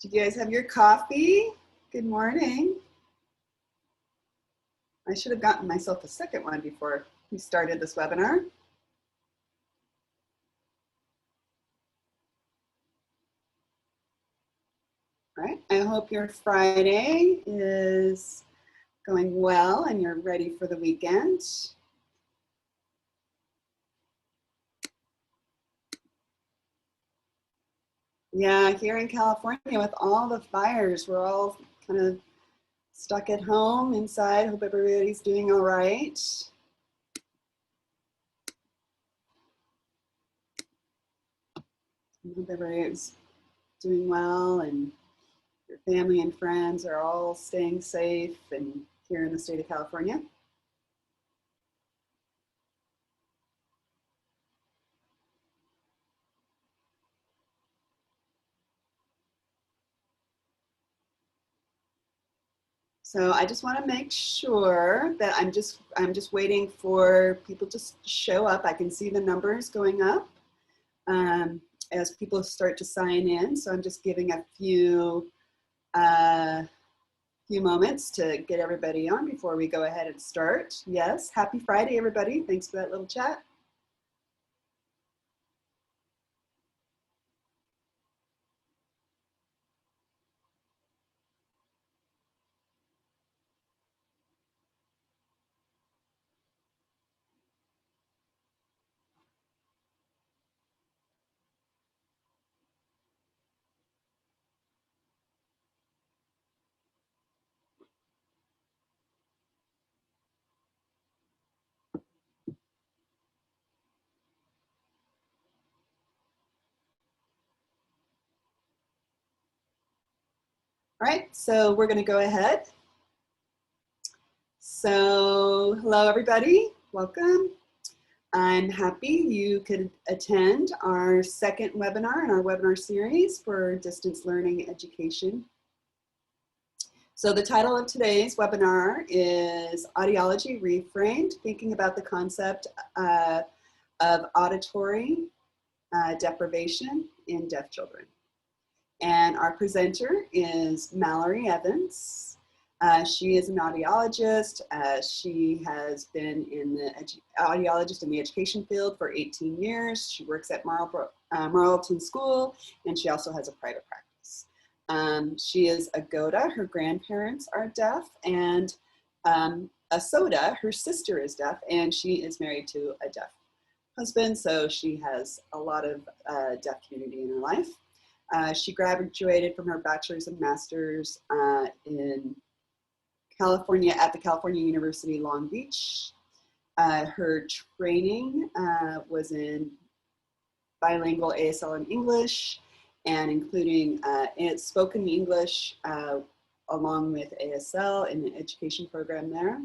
Do you guys have your coffee? Good morning. I should have gotten myself a second one before we started this webinar. All right, I hope your Friday is going well and you're ready for the weekend. Yeah, here in California with all the fires, we're all kind of stuck at home inside. Hope everybody's doing all right. I hope everybody's doing well and your family and friends are all staying safe and here in the state of California. So I just want to make sure that I'm just waiting for people to show up. I can see the numbers going up as people start to sign in. So I'm just giving a few moments to get everybody on before we go ahead and start. Yes, happy Friday, everybody. Thanks for that little chat. All right, so we're going to go ahead. So hello, everybody. Welcome. I'm happy you could attend our second webinar in our webinar series for distance learning education. So the title of today's webinar is Audiology Reframed, thinking about the concept of auditory deprivation in deaf children. And our presenter is Mallorie Evans. She is an audiologist. She has been in the audiologist in the education field for 18 years. She works at Marlton School, and she also has a private practice. She is a GOTA. Her grandparents are deaf, and a SOTA, her sister is deaf, and she is married to a deaf husband, so she has a lot of deaf community in her life. She graduated from her bachelor's and master's in California at the California University Long Beach. Her training was in bilingual ASL and English, and including spoken English along with ASL in the education program there.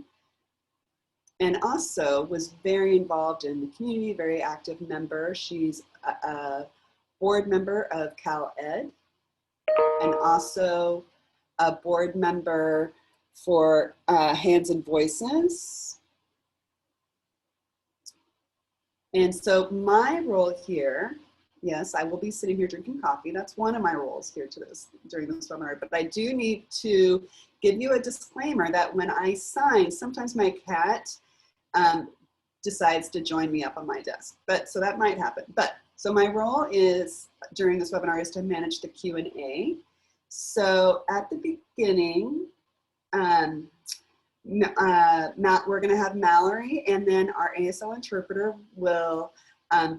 And also was very involved in the community, very active member. She's a board member of CalEd, and also a board member for Hands and Voices. And so my role here, yes, I will be sitting here drinking coffee. That's one of my roles here during this webinar, but I do need to give you a disclaimer that when I sign, sometimes my cat decides to join me up on my desk, so that might happen. So my role is during this webinar is to manage the Q&A. So at the beginning, we're going to have Mallorie, and then our ASL interpreter will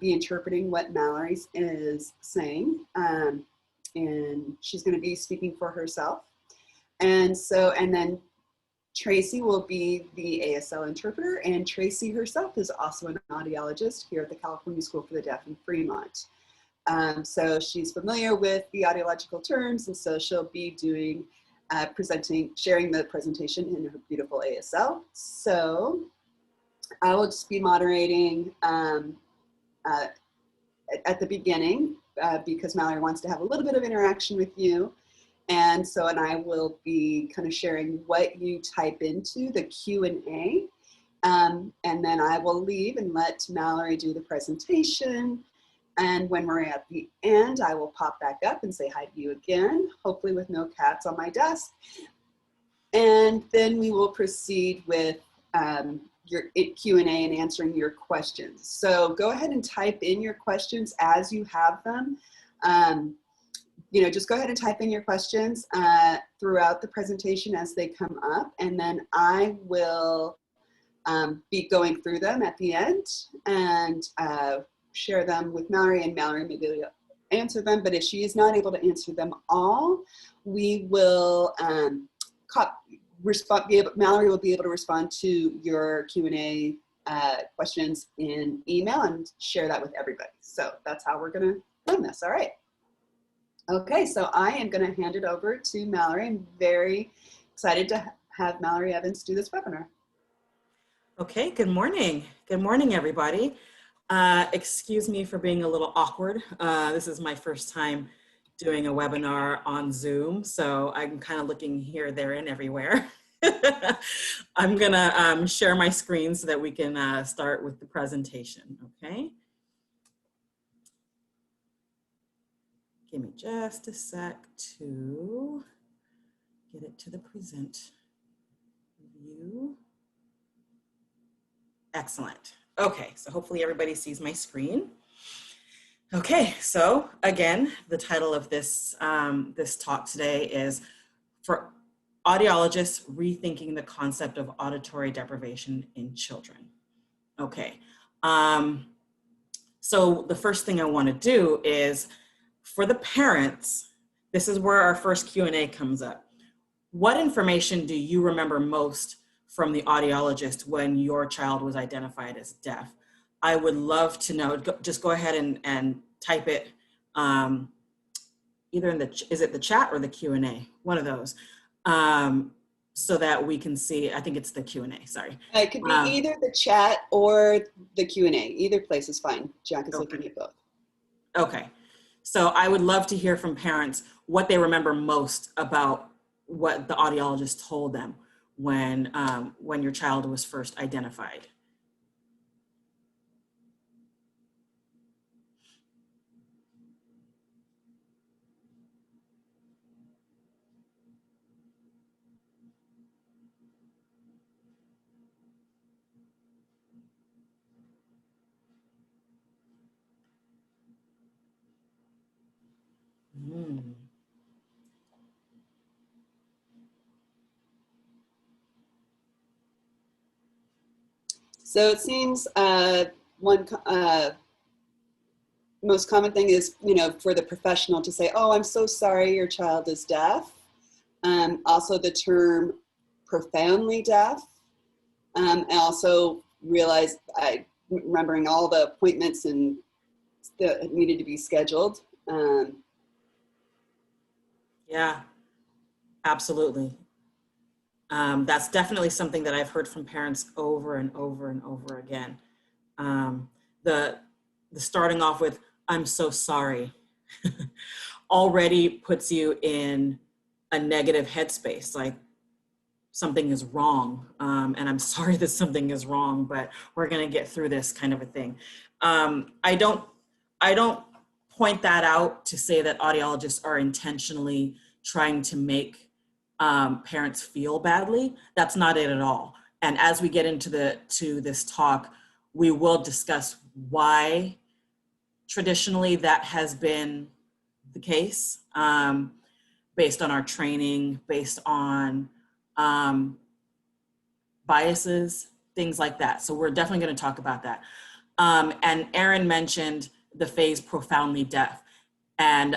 be interpreting what Mallorie is saying, and she's going to be speaking for herself. And then Tracy will be the ASL interpreter, and Tracy herself is also an audiologist here at the California School for the Deaf in Fremont. So she's familiar with the audiological terms, and so she'll be doing sharing the presentation in her beautiful ASL. So I will just be moderating at the beginning because Mallorie wants to have a little bit of interaction with you. And I will be kind of sharing what you type into the Q&A. And then I will leave and let Mallorie do the presentation. And when we're at the end, I will pop back up and say hi to you again, hopefully with no cats on my desk. And then we will proceed with your Q&A and answering your questions. So go ahead and type in your questions as you have them. Just go ahead and type in your questions throughout the presentation as they come up, and then I will be going through them at the end and share them with Mallorie, and Mallorie may be able to answer them, but if she is not able to answer them all, we will Mallorie will be able to respond to your Q&A questions in email and share that with everybody. So that's how we're gonna run this, all right. Okay, so I am gonna hand it over to Mallorie. I'm very excited to have Mallorie Evans do this webinar. Okay, good morning. Good morning, everybody. Excuse me for being a little awkward. This is my first time doing a webinar on Zoom, so I'm kind of looking here, there, and everywhere. I'm gonna share my screen so that we can start with the presentation, okay? Give me just a sec to get it to the present view. Excellent. Okay, so hopefully everybody sees my screen. Okay, so again, the title of this, this talk today is for audiologists, rethinking the concept of auditory deprivation in children. Okay, so the first thing I want to do is for the parents, this is where our first Q&A comes up. What information do you remember most from the audiologist when your child was identified as deaf? I would love to know. Just go ahead and type it either in the, is it the chat or the Q&A? One of those, so that we can see. I think it's the Q&A, sorry. It could be either the chat or the Q&A. Either place is fine. Jack is looking at both. Okay, so I would love to hear from parents what they remember most about what the audiologist told them when your child was first identified. So it seems one most common thing is, for the professional to say, "Oh, I'm so sorry, your child is deaf." Also the term profoundly deaf. And also realize remembering all the appointments and that needed to be scheduled. Yeah, absolutely. That's definitely something that I've heard from parents over and over and over again. The starting off with, "I'm so sorry," already puts you in a negative headspace, like something is wrong, and I'm sorry that something is wrong, but we're gonna get through this, kind of a thing. I don't point that out to say that audiologists are intentionally trying to make parents feel badly. That's not it at all. And as we get into this talk, we will discuss why traditionally that has been the case, based on our training, based on biases, things like that. So we're definitely going to talk about that. And Erin mentioned the phase profoundly deaf. And,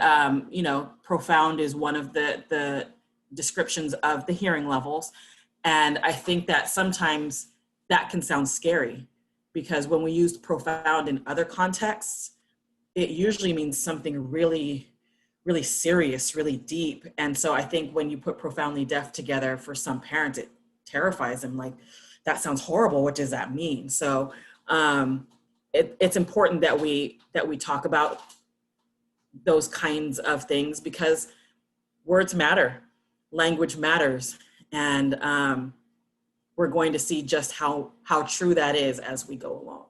profound is one of the descriptions of the hearing levels. And I think that sometimes that can sound scary, because when we use profound in other contexts, it usually means something really, really serious, really deep. And so I think when you put profoundly deaf together, for some parents, it terrifies them. Like, that sounds horrible. What does that mean? So it's important that we talk about those kinds of things, because words matter, language matters, and we're going to see just how true that is as we go along.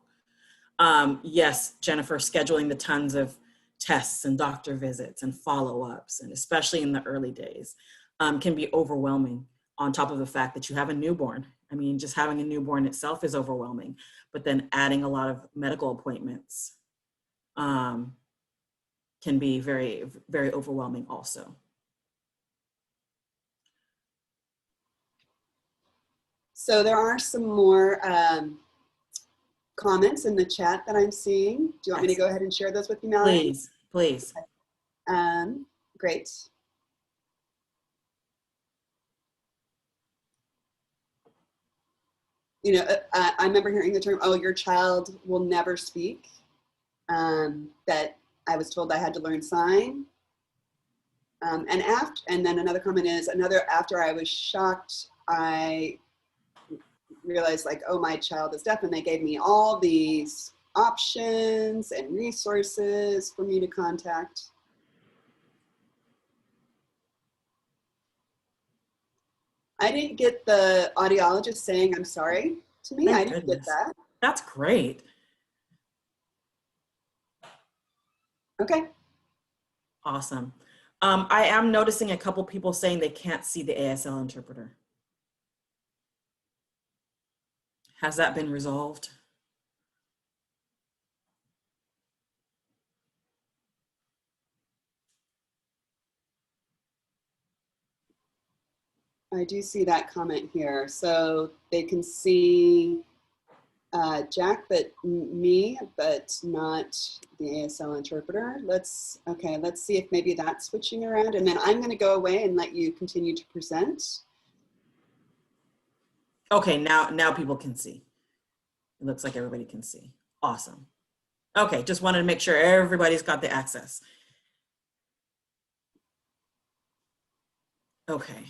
Yes, Jennifer, scheduling the tons of tests and doctor visits and follow-ups, and especially in the early days, can be overwhelming, on top of the fact that you have a newborn. I mean, just having a newborn itself is overwhelming, but then adding a lot of medical appointments can be very, very overwhelming also. So there are some more comments in the chat that I'm seeing. Do you want me to go ahead and share those with you, Mallorie? Please, please. Great. You know, I remember hearing the term, oh, your child will never speak, that I was told I had to learn sign. And then another comment is, after I was shocked, I realized like, oh, my child is deaf, and they gave me all these options and resources for me to contact. I didn't get the audiologist saying I'm sorry to me. I didn't get that. That's great. Okay. Awesome. I am noticing a couple people saying they can't see the ASL interpreter. Has that been resolved? I do see that comment here. So they can see Jack, but me, but not the ASL interpreter. Let's see if maybe that's switching around. And then I'm going to go away and let you continue to present. Okay, now people can see. It looks like everybody can see. Awesome. Okay, just wanted to make sure everybody's got the access. Okay.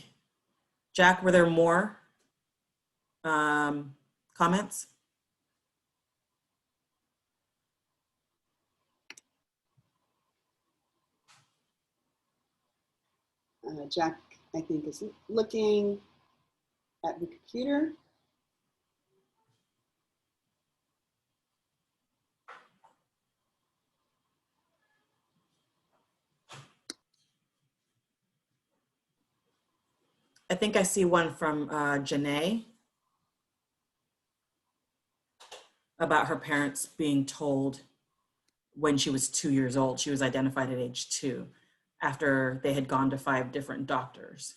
Jack, were there more comments? Jack, I think, is looking at the computer. I think I see one from Janae about her parents being told when she was 2 years old, she was identified at age 2 after they had gone to 5 different doctors.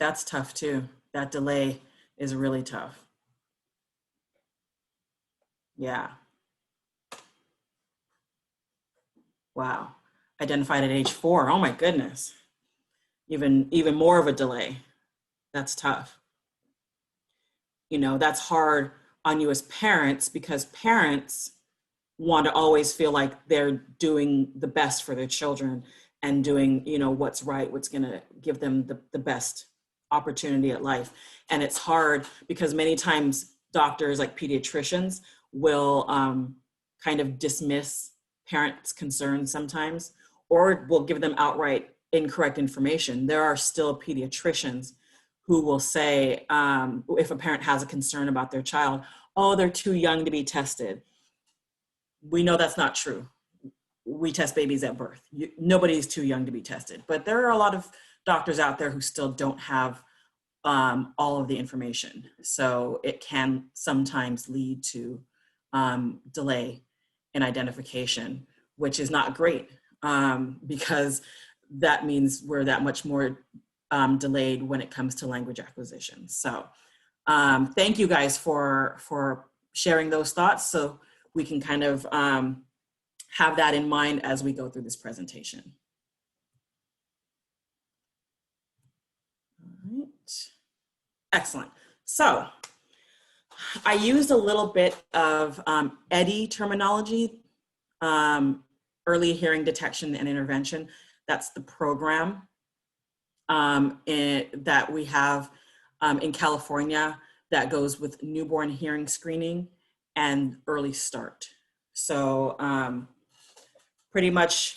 That's tough too. That delay is really tough. Yeah. Wow. Identified at age 4. Oh my goodness. Even more of a delay. That's tough. You know, that's hard on you as parents, because parents want to always feel like they're doing the best for their children and doing, you know, what's right, what's going to give them the best opportunity at life. And it's hard because many times doctors, like pediatricians, will kind of dismiss parents' concerns sometimes, or will give them outright incorrect information. There are still pediatricians who will say, if a parent has a concern about their child, oh, they're too young to be tested. We know that's not true. We test babies at birth. Nobody's too young to be tested. But there are a lot of doctors out there who still don't have all of the information. So it can sometimes lead to delay in identification, which is not great, because that means we're that much more delayed when it comes to language acquisition. So thank you guys for sharing those thoughts, so we can kind of have that in mind as we go through this presentation. All right. Excellent. So I used a little bit of EDI terminology, early hearing detection and intervention. That's the program that we have in California that goes with newborn hearing screening and early start. So pretty much,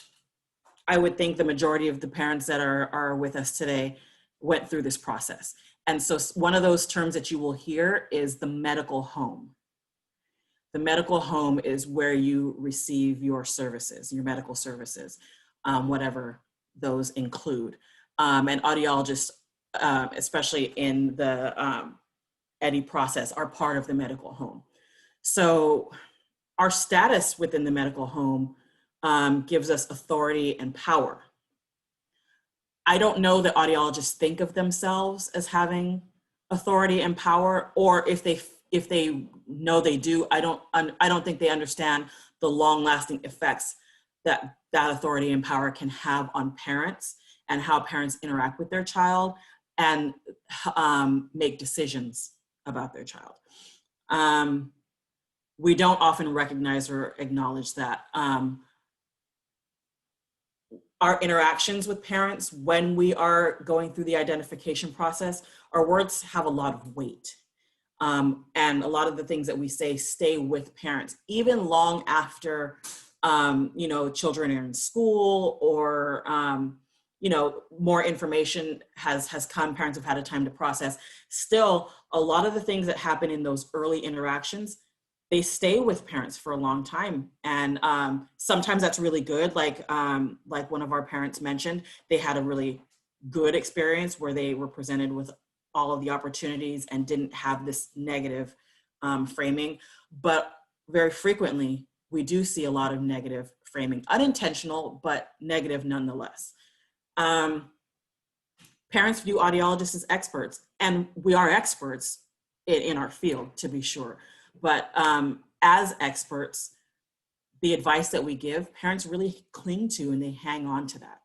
I would think the majority of the parents that are with us today went through this process. And so one of those terms that you will hear is the medical home. The medical home is where you receive your services, your medical services, whatever those include. And audiologists, especially in the EDI process, are part of the medical home. So our status within the medical home gives us authority and power. I don't know that audiologists think of themselves as having authority and power, or if they know they do, I don't think they understand the long-lasting effects that authority and power can have on parents and how parents interact with their child and make decisions about their child. We don't often recognize or acknowledge that. Our interactions with parents when we are going through the identification process, our words have a lot of weight. And a lot of the things that we say stay with parents, even long after, children are in school or, more information has come, parents have had a time to process. Still, a lot of the things that happen in those early interactions, they stay with parents for a long time. And sometimes that's really good. Like one of our parents mentioned, they had a really good experience where they were presented with all of the opportunities and didn't have this negative framing. But very frequently, we do see a lot of negative framing, unintentional, but negative nonetheless. Parents view audiologists as experts, and we are experts in our field, to be sure. But as experts, the advice that we give, parents really cling to and they hang on to that.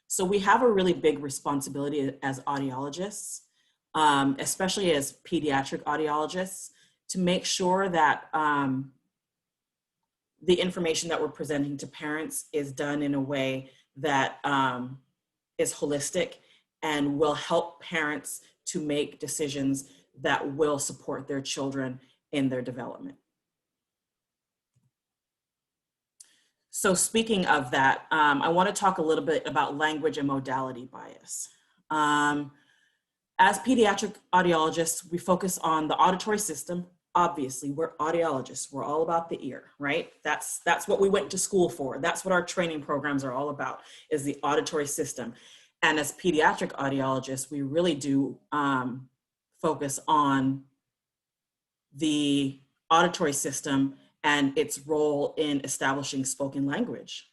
So we have a really big responsibility as audiologists, especially as pediatric audiologists, to make sure that the information that we're presenting to parents is done in a way that is holistic and will help parents to make decisions that will support their children in their development. So speaking of that, I want to talk a little bit about language and modality bias. As pediatric audiologists, we focus on the auditory system. Obviously, we're audiologists. We're all about the ear, right? That's what we went to school for. That's what our training programs are all about, is the auditory system. And as pediatric audiologists, we really do focus on the auditory system and its role in establishing spoken language.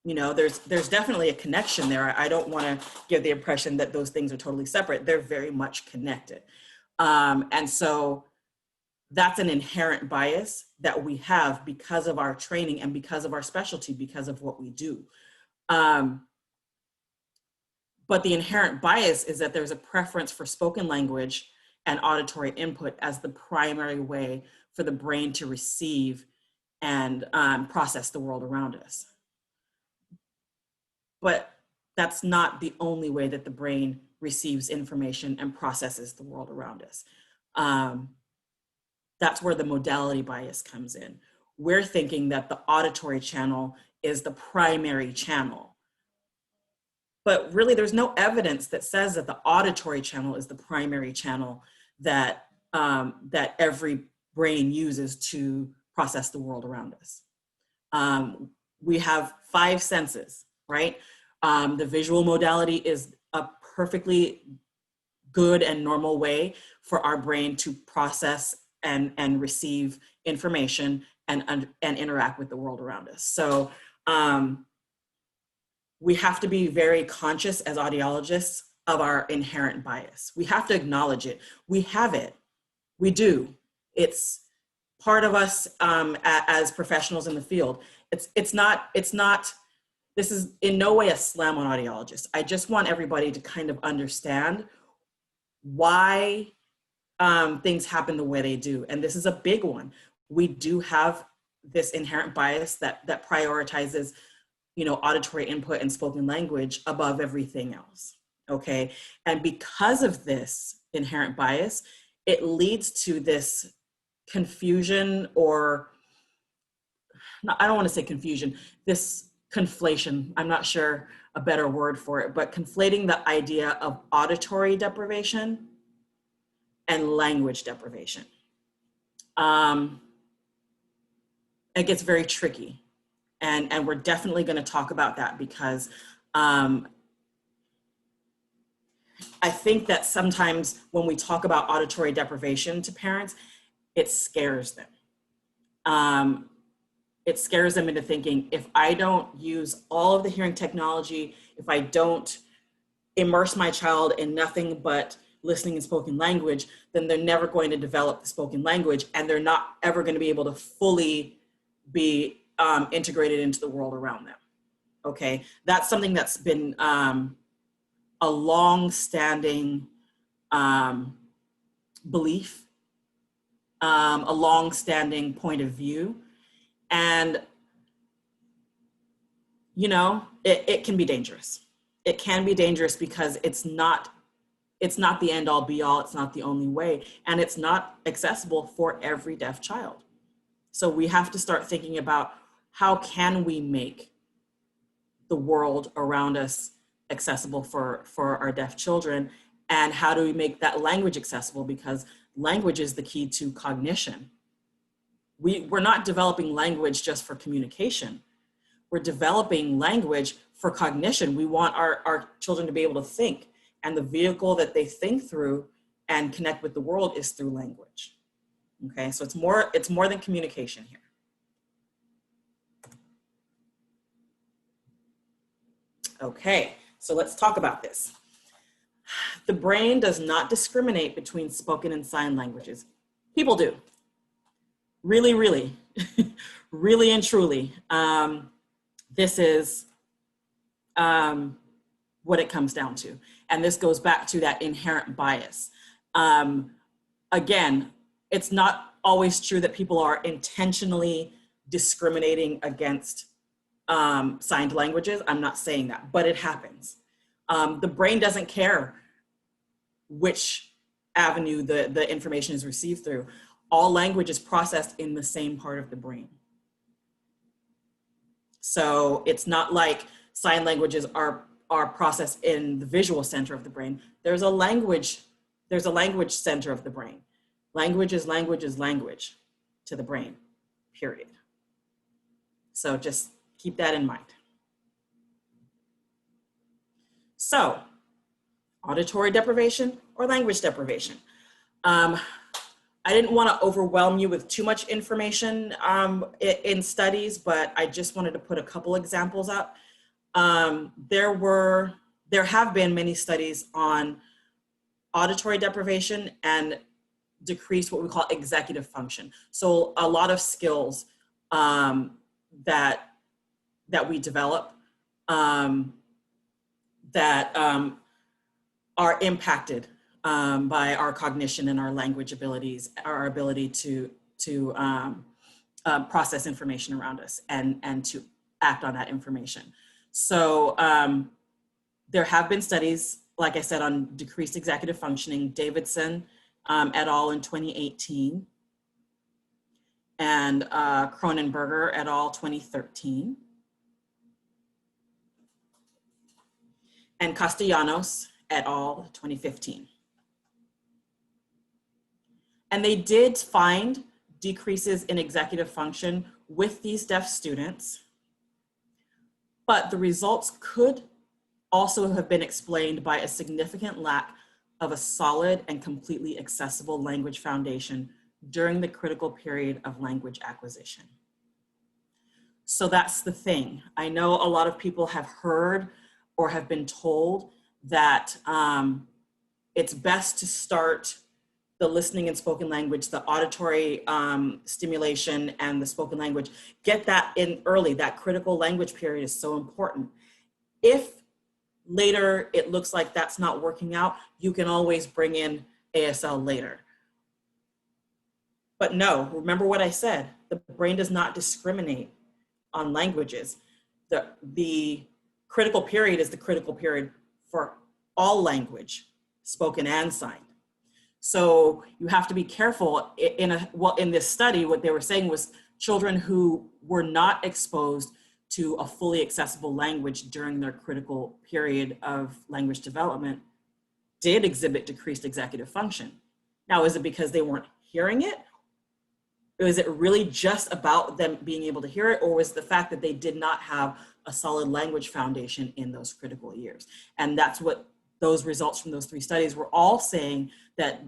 You know, there's definitely a connection there. I don't want to give the impression that those things are totally separate. They're very much connected. And so that's an inherent bias that we have because of our training and because of our specialty, because of what we do. But the inherent bias is that there's a preference for spoken language and auditory input as the primary way for the brain to receive and process the world around us. But that's not the only way that the brain receives information and processes the world around us. That's where the modality bias comes in. We're thinking that the auditory channel is the primary channel. But really, there's no evidence that says that the auditory channel is the primary channel that, that every brain uses to process the world around us. We have 5 senses, right? The visual modality is a perfectly good and normal way for our brain to process and receive information and interact with the world around us. So we have to be very conscious as audiologists of our inherent bias. We have to acknowledge it. We have it. We do. It's part of us as professionals in the field. It's not, this is in no way a slam on audiologists. I just want everybody to kind of understand why things happen the way they do. And this is a big one. We do have this inherent bias that prioritizes, you know, auditory input and spoken language above everything else, okay? And because of this inherent bias, it leads to this confusion, or I don't want to say confusion, this conflation, I'm not sure a better word for it, but conflating the idea of auditory deprivation and language deprivation. it gets very tricky. And we're definitely going to talk about that because I think that sometimes when we talk about auditory deprivation to parents, it scares them. It scares them into thinking, if I don't use all of the hearing technology, if I don't immerse my child in nothing but listening and spoken language, then they're never going to develop the spoken language, and they're not ever going to be able to fully be integrated into the world around them. Okay, that's something that's been a long-standing belief, a long-standing point of view, and you know, it can be dangerous. It can be dangerous because it's not the end all be all, it's not the only way, and it's not accessible for every deaf child. So we have to start thinking about how can we make the world around us accessible for our deaf children, and how do we make that language accessible, because language is the key to cognition. We're not developing language just for communication. We're developing language for cognition. We want our children to be able to think, and the vehicle that they think through and connect with the world is through language. Okay, so it's more than communication here. Okay, so let's talk about this. The brain does not discriminate between spoken and sign languages. People do. Really, really, really and truly. This is what it comes down to. And this goes back to that inherent bias. Again, it's not always true that people are intentionally discriminating against signed languages. I'm not saying that, but it happens. The brain doesn't care which avenue the information is received through. All language is processed in the same part of the brain. So it's not like sign languages are processed in the visual center of the brain. There's a language center of the brain. Language is language to the brain, period. So just keep that in mind. So, auditory deprivation or language deprivation. I didn't want to overwhelm you with too much information in studies, but I just wanted to put a couple examples up. There have been many studies on auditory deprivation and decreased what we call executive function. So a lot of skills that we develop that are impacted by our cognition and our language abilities, our ability to process information around us and to act on that information. So there have been studies, like I said, on decreased executive functioning. Davidson et al. In 2018, and Cronenberger et al. 2013, and Castellanos et al. 2015. And they did find decreases in executive function with these deaf students, but the results could also have been explained by a significant lack of a solid and completely accessible language foundation during the critical period of language acquisition. So that's the thing. I know a lot of people have heard or have been told that it's best to start the listening and spoken language, the auditory stimulation and the spoken language, get that in early. That critical language period is so important. If later it looks like that's not working out, you can always bring in ASL later. But no, remember what I said, the brain does not discriminate on languages. The critical period is the critical period for all language, spoken and signed. So you have to be careful. In this study, what they were saying was children who were not exposed to a fully accessible language during their critical period of language development did exhibit decreased executive function. Now, is it because they weren't hearing it? is it really just about them being able to hear it, or was the fact that they did not have a solid language foundation in those critical years? And that's what those results from those 3 studies were all saying, that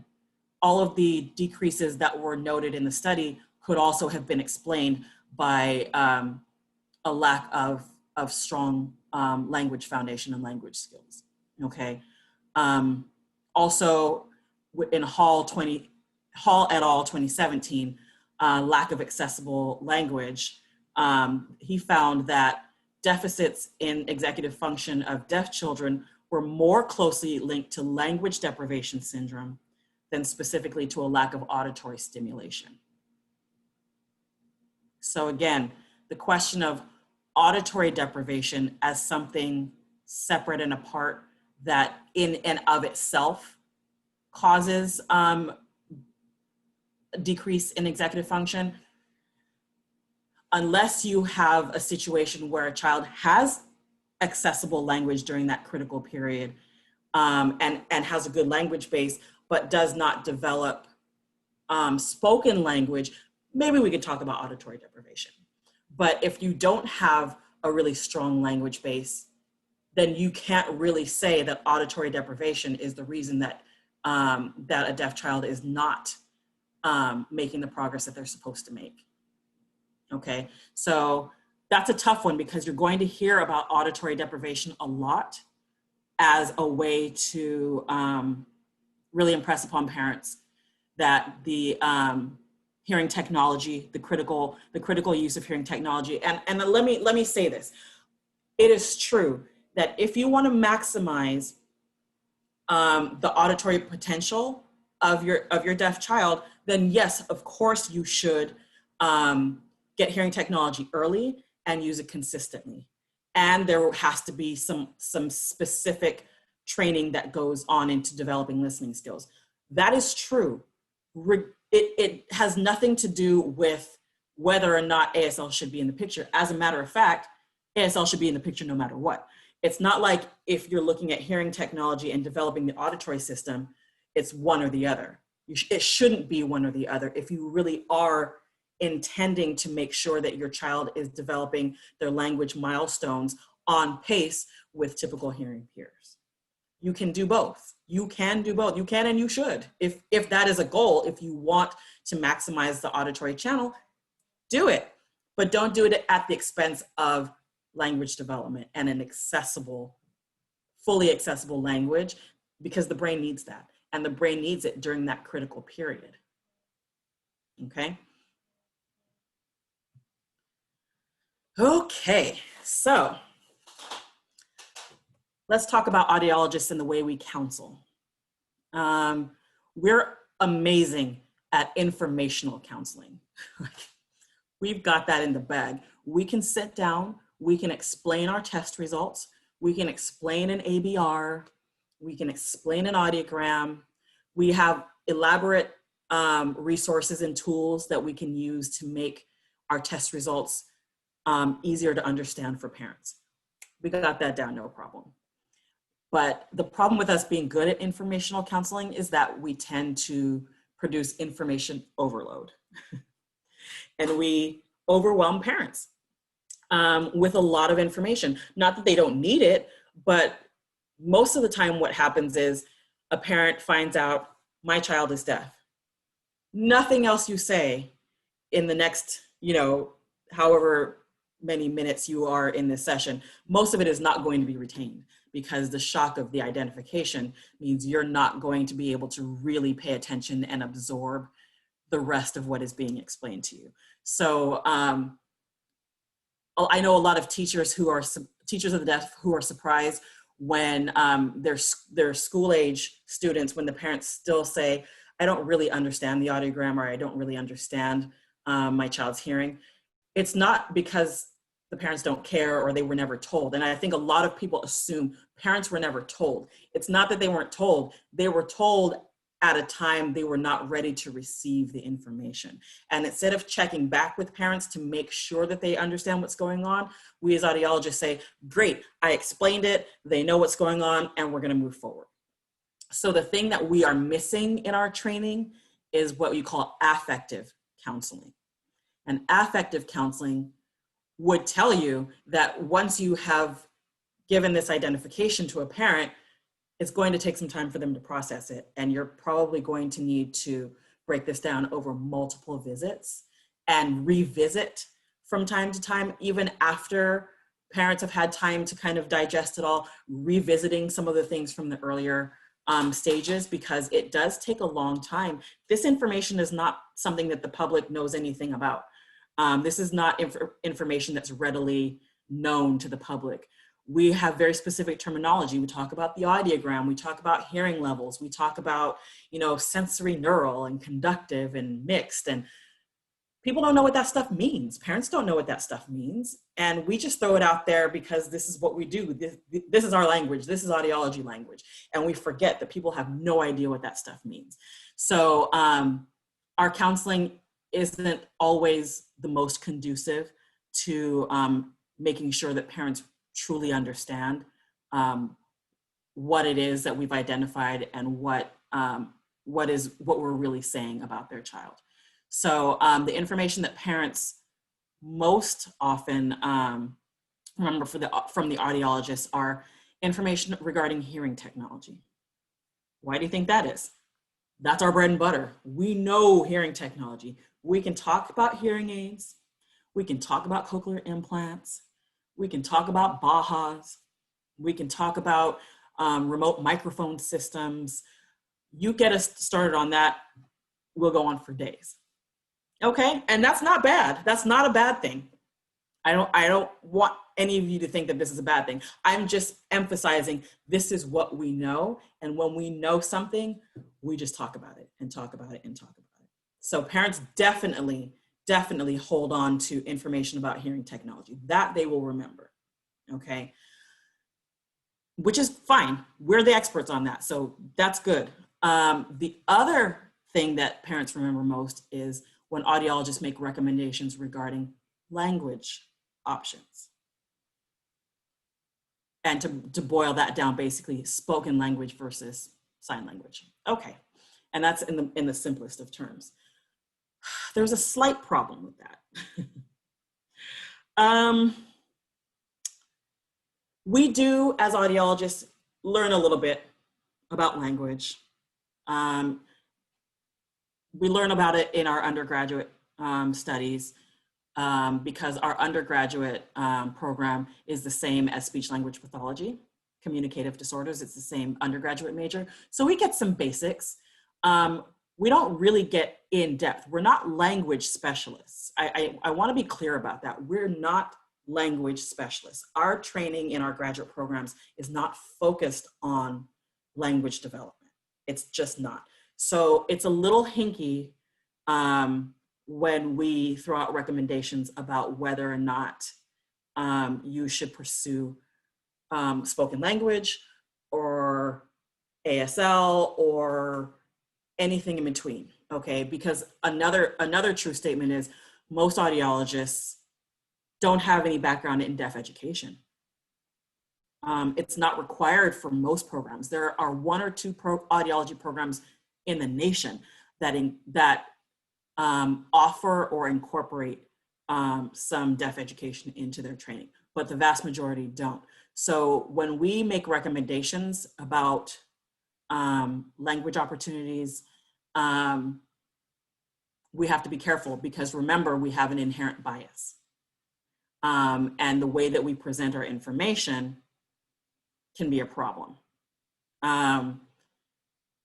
all of the decreases that were noted in the study could also have been explained by a lack of strong language foundation and language skills, okay? Also, in Hall et al. 2017, lack of accessible language, he found that deficits in executive function of deaf children were more closely linked to language deprivation syndrome than specifically to a lack of auditory stimulation. So again, the question of auditory deprivation as something separate and apart that in and of itself causes a decrease in executive function, unless you have a situation where a child has accessible language during that critical period and has a good language base, but does not develop spoken language, maybe we could talk about auditory deprivation. But if you don't have a really strong language base, then you can't really say that auditory deprivation is the reason that that a deaf child is not making the progress that they're supposed to make. Okay, so that's a tough one, because you're going to hear about auditory deprivation a lot as a way to really impress upon parents that the hearing technology, the critical use of hearing technology, and let me say this: it is true that if you want to maximize the auditory potential of your deaf child, then yes, of course you should get hearing technology early and use it consistently. And there has to be some specific training that goes on into developing listening skills. That is true. It has nothing to do with whether or not ASL should be in the picture. As a matter of fact, ASL should be in the picture no matter what. It's not like if you're looking at hearing technology and developing the auditory system, it's one or the other. It shouldn't be one or the other if you really are intending to make sure that your child is developing their language milestones on pace with typical hearing peers. You can do both. You can do both. You can and you should. If that is a goal, if you want to maximize the auditory channel, do it. But don't do it at the expense of language development and an accessible, fully accessible language, because the brain needs that. And the brain needs it during that critical period. Okay? Okay, so let's talk about audiologists and the way we counsel. We're amazing at informational counseling. We've got that in the bag. We can sit down, we can explain our test results, we can explain an ABR, we can explain an audiogram. We have elaborate resources and tools that we can use to make our test results easier to understand for parents. We got that down, no problem. But the problem with us being good at informational counseling is that we tend to produce information overload. And we overwhelm parents with a lot of information. Not that they don't need it, but most of the time what happens is a parent finds out, my child is deaf. Nothing else you say in the next, however many minutes you are in this session, most of it is not going to be retained, because the shock of the identification means you're not going to be able to really pay attention and absorb the rest of what is being explained to you. So I know a lot of teachers teachers of the deaf who are surprised when their school age students, when the parents still say, I don't really understand the audiogram, or I don't really understand my child's hearing. It's not because the parents don't care or they were never told. And I think a lot of people assume parents were never told. It's not that they weren't told. They were told at a time they were not ready to receive the information. And instead of checking back with parents to make sure that they understand what's going on, we as audiologists say, great, I explained it, they know what's going on, and we're gonna move forward. So the thing that we are missing in our training is what you call affective counseling. And affective counseling would tell you that once you have given this identification to a parent, it's going to take some time for them to process it. And you're probably going to need to break this down over multiple visits and revisit from time to time, even after parents have had time to kind of digest it all, revisiting some of the things from the earlier stages, because it does take a long time. This information is not something that the public knows anything about. This is not information that's readily known to the public. We have very specific terminology. We talk about the audiogram, we talk about hearing levels, we talk about, sensory neural and conductive and mixed, and people don't know what that stuff means. Parents don't know what that stuff means. And we just throw it out there because this is what we do. This is our language. This is audiology language. And we forget that people have no idea what that stuff means. So our counseling isn't always the most conducive to making sure that parents truly understand what it is that we've identified and what we're really saying about their child. So the information that parents most often remember from the audiologists are information regarding hearing technology. Why do you think that is? That's our bread and butter. We know hearing technology. We can talk about hearing aids. We can talk about cochlear implants. We can talk about BAHAs. We can talk about remote microphone systems. You get us started on that, we'll go on for days. Okay, and that's not bad. That's not a bad thing. I don't want any of you to think that this is a bad thing. I'm just emphasizing this is what we know, and when we know something, we just talk about it and talk about it and talk about it. So parents definitely hold on to information about hearing technology. That they will remember, okay? Which is fine. We're the experts on that, so that's good. The other thing that parents remember most is when audiologists make recommendations regarding language options. And to boil that down, basically spoken language versus sign language. Okay, and that's in the simplest of terms. There's a slight problem with that. We do, as audiologists, learn a little bit about language. We learn about it in our undergraduate studies because our undergraduate program is the same as speech language pathology, communicative disorders. It's the same undergraduate major. So we get some basics. We don't really get in depth. We're not language specialists. I want to be clear about that. We're not language specialists. Our training in our graduate programs is not focused on language development. It's just not. So it's a little hinky when we throw out recommendations about whether or not you should pursue spoken language or ASL or anything in between, okay? Because another true statement is most audiologists don't have any background in deaf education. It's not required for most programs. There are one or two audiology programs in the nation that offer or incorporate some deaf education into their training, but the vast majority don't. So when we make recommendations about language opportunities, we have to be careful because remember, we have an inherent bias. And the way that we present our information can be a problem.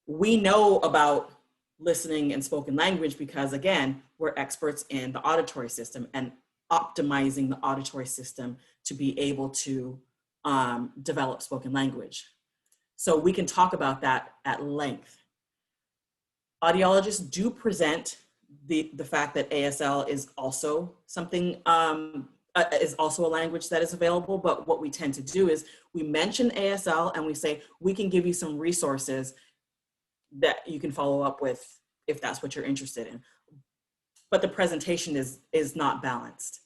We know about listening and spoken language because, again, we're experts in the auditory system and optimizing the auditory system to be able to develop spoken language. So we can talk about that at length. Audiologists do present the fact that ASL is also something, is also a language that is available, but what we tend to do is we mention ASL and we say, we can give you some resources that you can follow up with if that's what you're interested in. But the presentation is not balanced.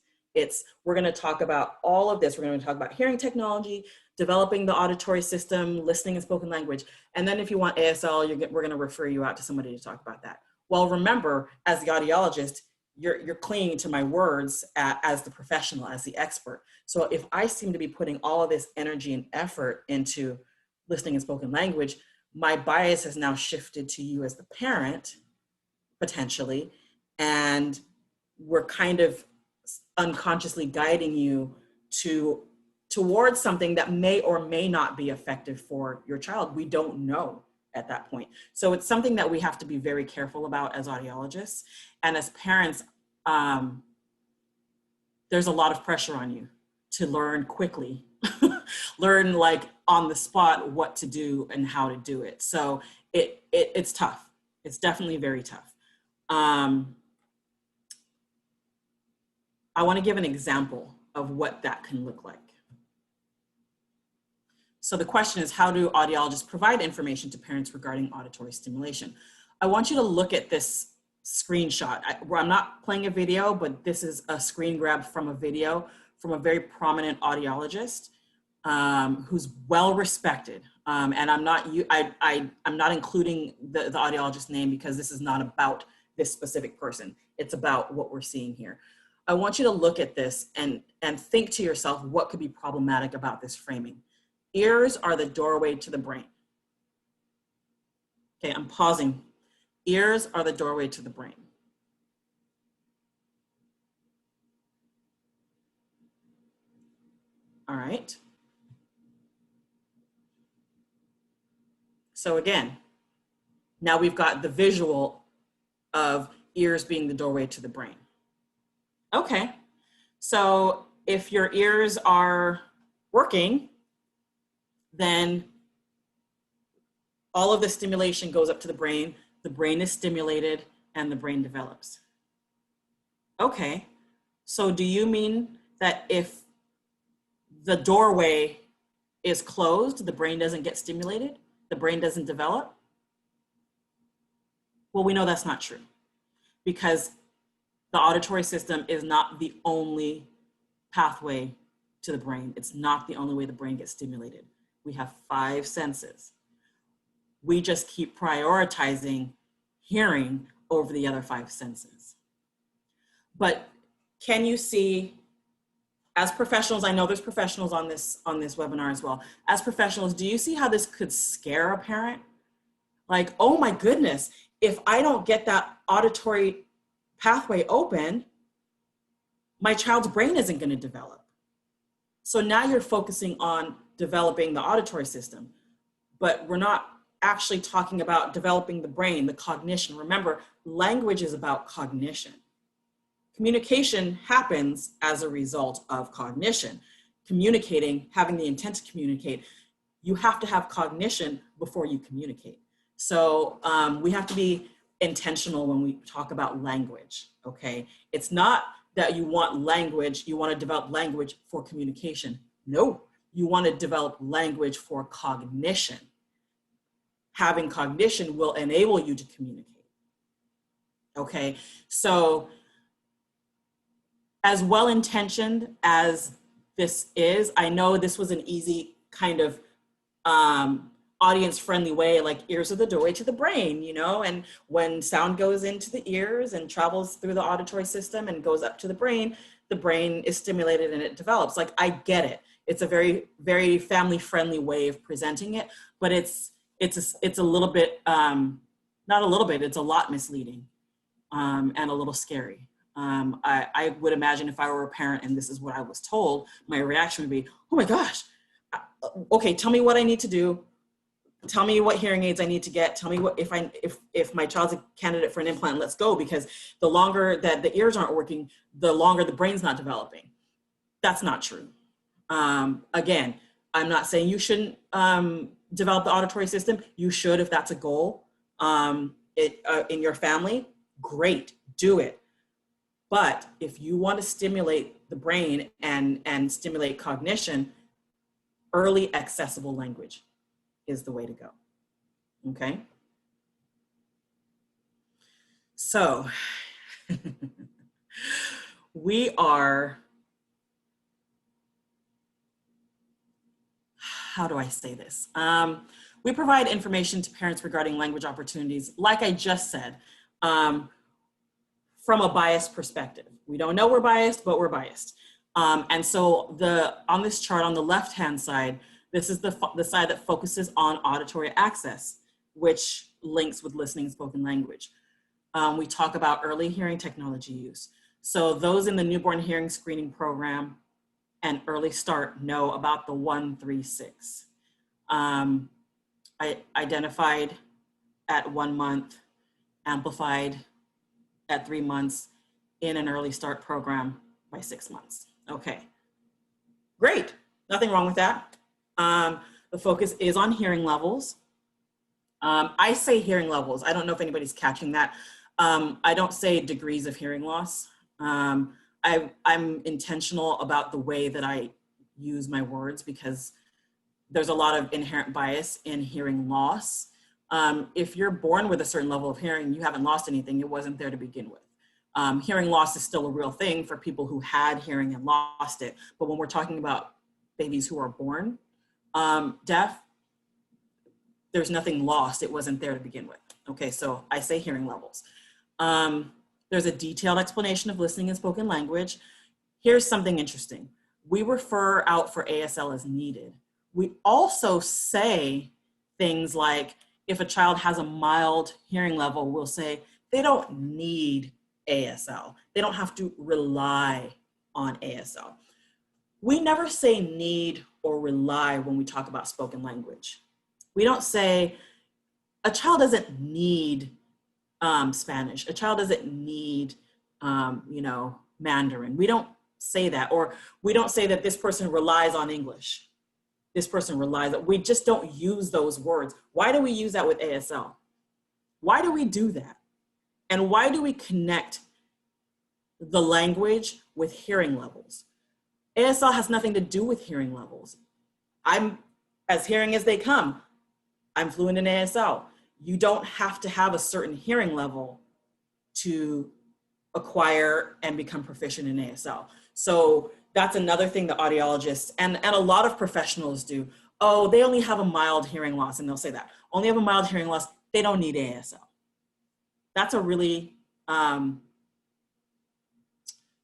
We're gonna talk about all of this. We're gonna talk about hearing technology, developing the auditory system, listening and spoken language. And then if you want ASL, we're gonna refer you out to somebody to talk about that. Well, remember, as the audiologist, you're clinging to my words as the professional, as the expert. So if I seem to be putting all of this energy and effort into listening and spoken language, my bias has now shifted to you as the parent, potentially, and we're kind of unconsciously guiding you towards something that may or may not be effective for your child. We don't know at that point. So it's something that we have to be very careful about as audiologists. And as parents, there's a lot of pressure on you to learn quickly, learn like on the spot what to do and how to do it. So it's tough. It's definitely very tough. I want to give an example of what that can look like. So the question is, how do audiologists provide information to parents regarding auditory stimulation? I want you to look at this screenshot. I'm not playing a video, but this is a screen grab from a video from a very prominent audiologist who's well respected. And I'm not including the audiologist's name because this is not about this specific person. It's about what we're seeing here. I want you to look at this and think to yourself, what could be problematic about this framing? Ears are the doorway to the brain. Okay, I'm pausing. Ears are the doorway to the brain. All right. So again, now we've got the visual of ears being the doorway to the brain. Okay, so if your ears are working, then all of the stimulation goes up to the brain is stimulated, and the brain develops. Okay, so do you mean that if the doorway is closed, the brain doesn't get stimulated, the brain doesn't develop? Well, we know that's not true because the auditory system is not the only pathway to the brain. It's not the only way the brain gets stimulated. We have 5 senses. We just keep prioritizing hearing over the other 5 senses. But can you see, as professionals, I know there's professionals on this webinar as well. As professionals, do you see how this could scare a parent? Like, oh my goodness, if I don't get that auditory pathway open, my child's brain isn't going to develop. So now you're focusing on developing the auditory system, but we're not actually talking about developing the brain, the cognition. Remember, language is about cognition. Communication happens as a result of cognition. Communicating, having the intent to communicate, you have to have cognition before you communicate. So we have to be intentional when we talk about language, okay? It's not that you want language, you want to develop language for communication. No, you want to develop language for cognition. Having cognition will enable you to communicate, okay? So as well-intentioned as this is, I know this was an easy kind of audience-friendly way, like ears are the doorway to the brain, you know, and when sound goes into the ears and travels through the auditory system and goes up to the brain is stimulated and it develops. Like, I get it. It's a very, very family-friendly way of presenting it, but it's a little bit, not a little bit, it's a lot misleading and a little scary. I would imagine if I were a parent and this is what I was told, my reaction would be, oh my gosh, okay, tell me what I need to do. Tell me what hearing aids I need to get. Tell me what, if my child's a candidate for an implant, let's go, because the longer that the ears aren't working, the longer the brain's not developing. That's not true. Again, I'm not saying you shouldn't develop the auditory system. You should, if that's a goal in your family, great, do it. But if you want to stimulate the brain and stimulate cognition, early accessible language is the way to go, okay? So we are, how do I say this? We provide information to parents regarding language opportunities, like I just said, from a biased perspective. We don't know we're biased, but we're biased. And so on this chart on the left-hand side, this is the side that focuses on auditory access, which links with listening and spoken language. We talk about early hearing technology use. So those in the newborn hearing screening program and early start know about the 136. I identified at 1 month, amplified at 3 months, in an early start program by 6 months. Okay, great, nothing wrong with that. The focus is on hearing levels. I say hearing levels. I don't know if anybody's catching that. I don't say degrees of hearing loss. I'm intentional about the way that I use my words because there's a lot of inherent bias in hearing loss. If you're born with a certain level of hearing, you haven't lost anything. It wasn't there to begin with. Hearing loss is still a real thing for people who had hearing and lost it. But when we're talking about babies who are born deaf, there's nothing lost. It wasn't there to begin with. Okay, so I say hearing levels. There's a detailed explanation of listening and spoken language. Here's something interesting. We refer out for ASL as needed. We also say things like, if a child has a mild hearing level, we'll say they don't need ASL. They don't have to rely on ASL. We never say need or rely when we talk about spoken language. We don't say a child doesn't need Spanish. A child doesn't need, Mandarin. We don't say that, or we don't say that this person relies on English. This person relies on, we just don't use those words. Why do we use that with ASL? Why do we do that? And why do we connect the language with hearing levels? ASL has nothing to do with hearing levels. I'm as hearing as they come. I'm fluent in ASL. You don't have to have a certain hearing level to acquire and become proficient in ASL. So that's another thing that audiologists and a lot of professionals do. Oh, they only have a mild hearing loss, and they'll say that. Only have a mild hearing loss, they don't need ASL. That's a really,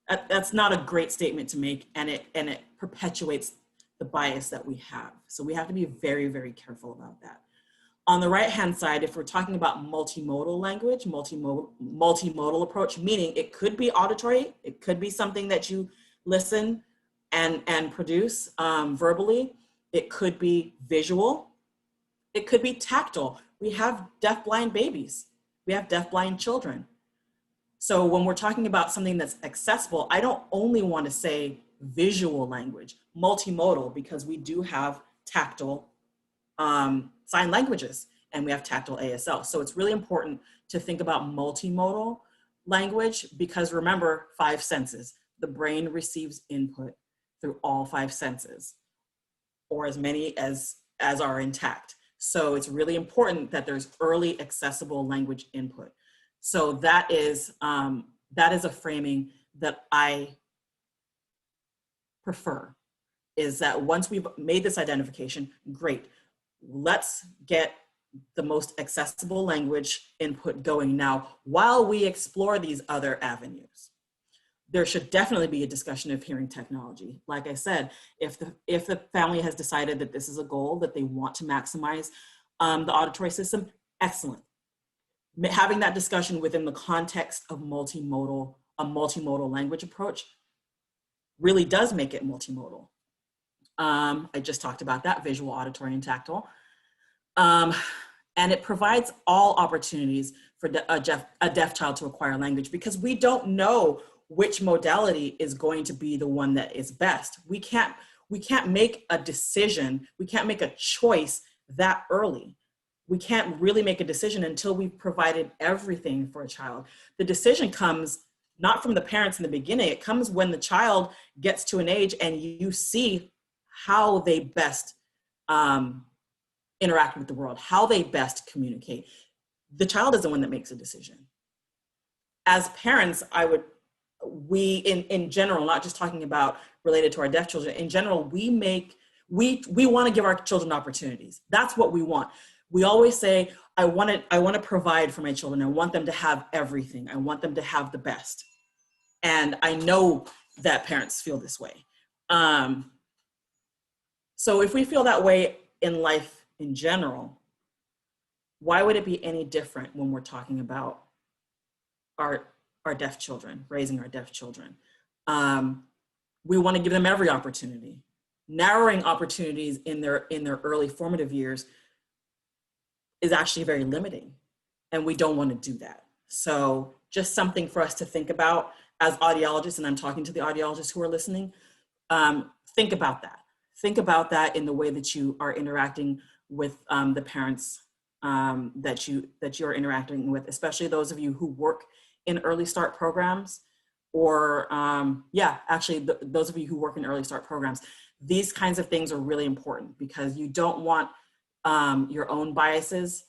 that's not a great statement to make, and it perpetuates the bias that we have. So we have to be very, very careful about that. On the right-hand side, if we're talking about multimodal language, multimodal approach, meaning it could be auditory, it could be something that you listen and produce verbally, it could be visual, it could be tactile. We have deafblind babies, we have deafblind children. So when we're talking about something that's accessible, I don't only want to say visual language, multimodal, because we do have tactile sign languages, and we have tactile ASL. So it's really important to think about multimodal language because remember, 5 senses. The brain receives input through all 5 senses, or as many as are intact. So it's really important that there's early accessible language input. So that is a framing that I prefer, is that once we've made this identification, great. Let's get the most accessible language input going now while we explore these other avenues. There should definitely be a discussion of hearing technology. Like I said, if the family has decided that this is a goal, that they want to maximize the auditory system, excellent. Having that discussion within the context of a multimodal language approach really does make it multimodal. I just talked about that, visual, auditory, and tactile. And it provides all opportunities for a deaf child to acquire language because we don't know which modality is going to be the one that is best. We can't make a decision, we can't make a choice that early. We can't really make a decision until we've provided everything for a child. The decision comes not from the parents in the beginning, it comes when the child gets to an age and you see how they best interact with the world, how they best communicate. The child is the one that makes a decision. As parents, we in general, not just talking about related to our deaf children, in general, we want to give our children opportunities. That's what we want. We always say, I want to provide for my children. I want them to have everything. I want them to have the best. And I know that parents feel this way. So if we feel that way in life in general, why would it be any different when we're talking about our deaf children, raising our deaf children? We want to give them every opportunity. Narrowing opportunities in their early formative years is actually very limiting, and we don't want to do that. So just something for us to think about as audiologists, and I'm talking to the audiologists who are listening, think about that. Think about that in the way that you are interacting with the parents that you're interacting with, especially those of you who work in early start programs, or those of you who work in early start programs. These kinds of things are really important because you don't want your own biases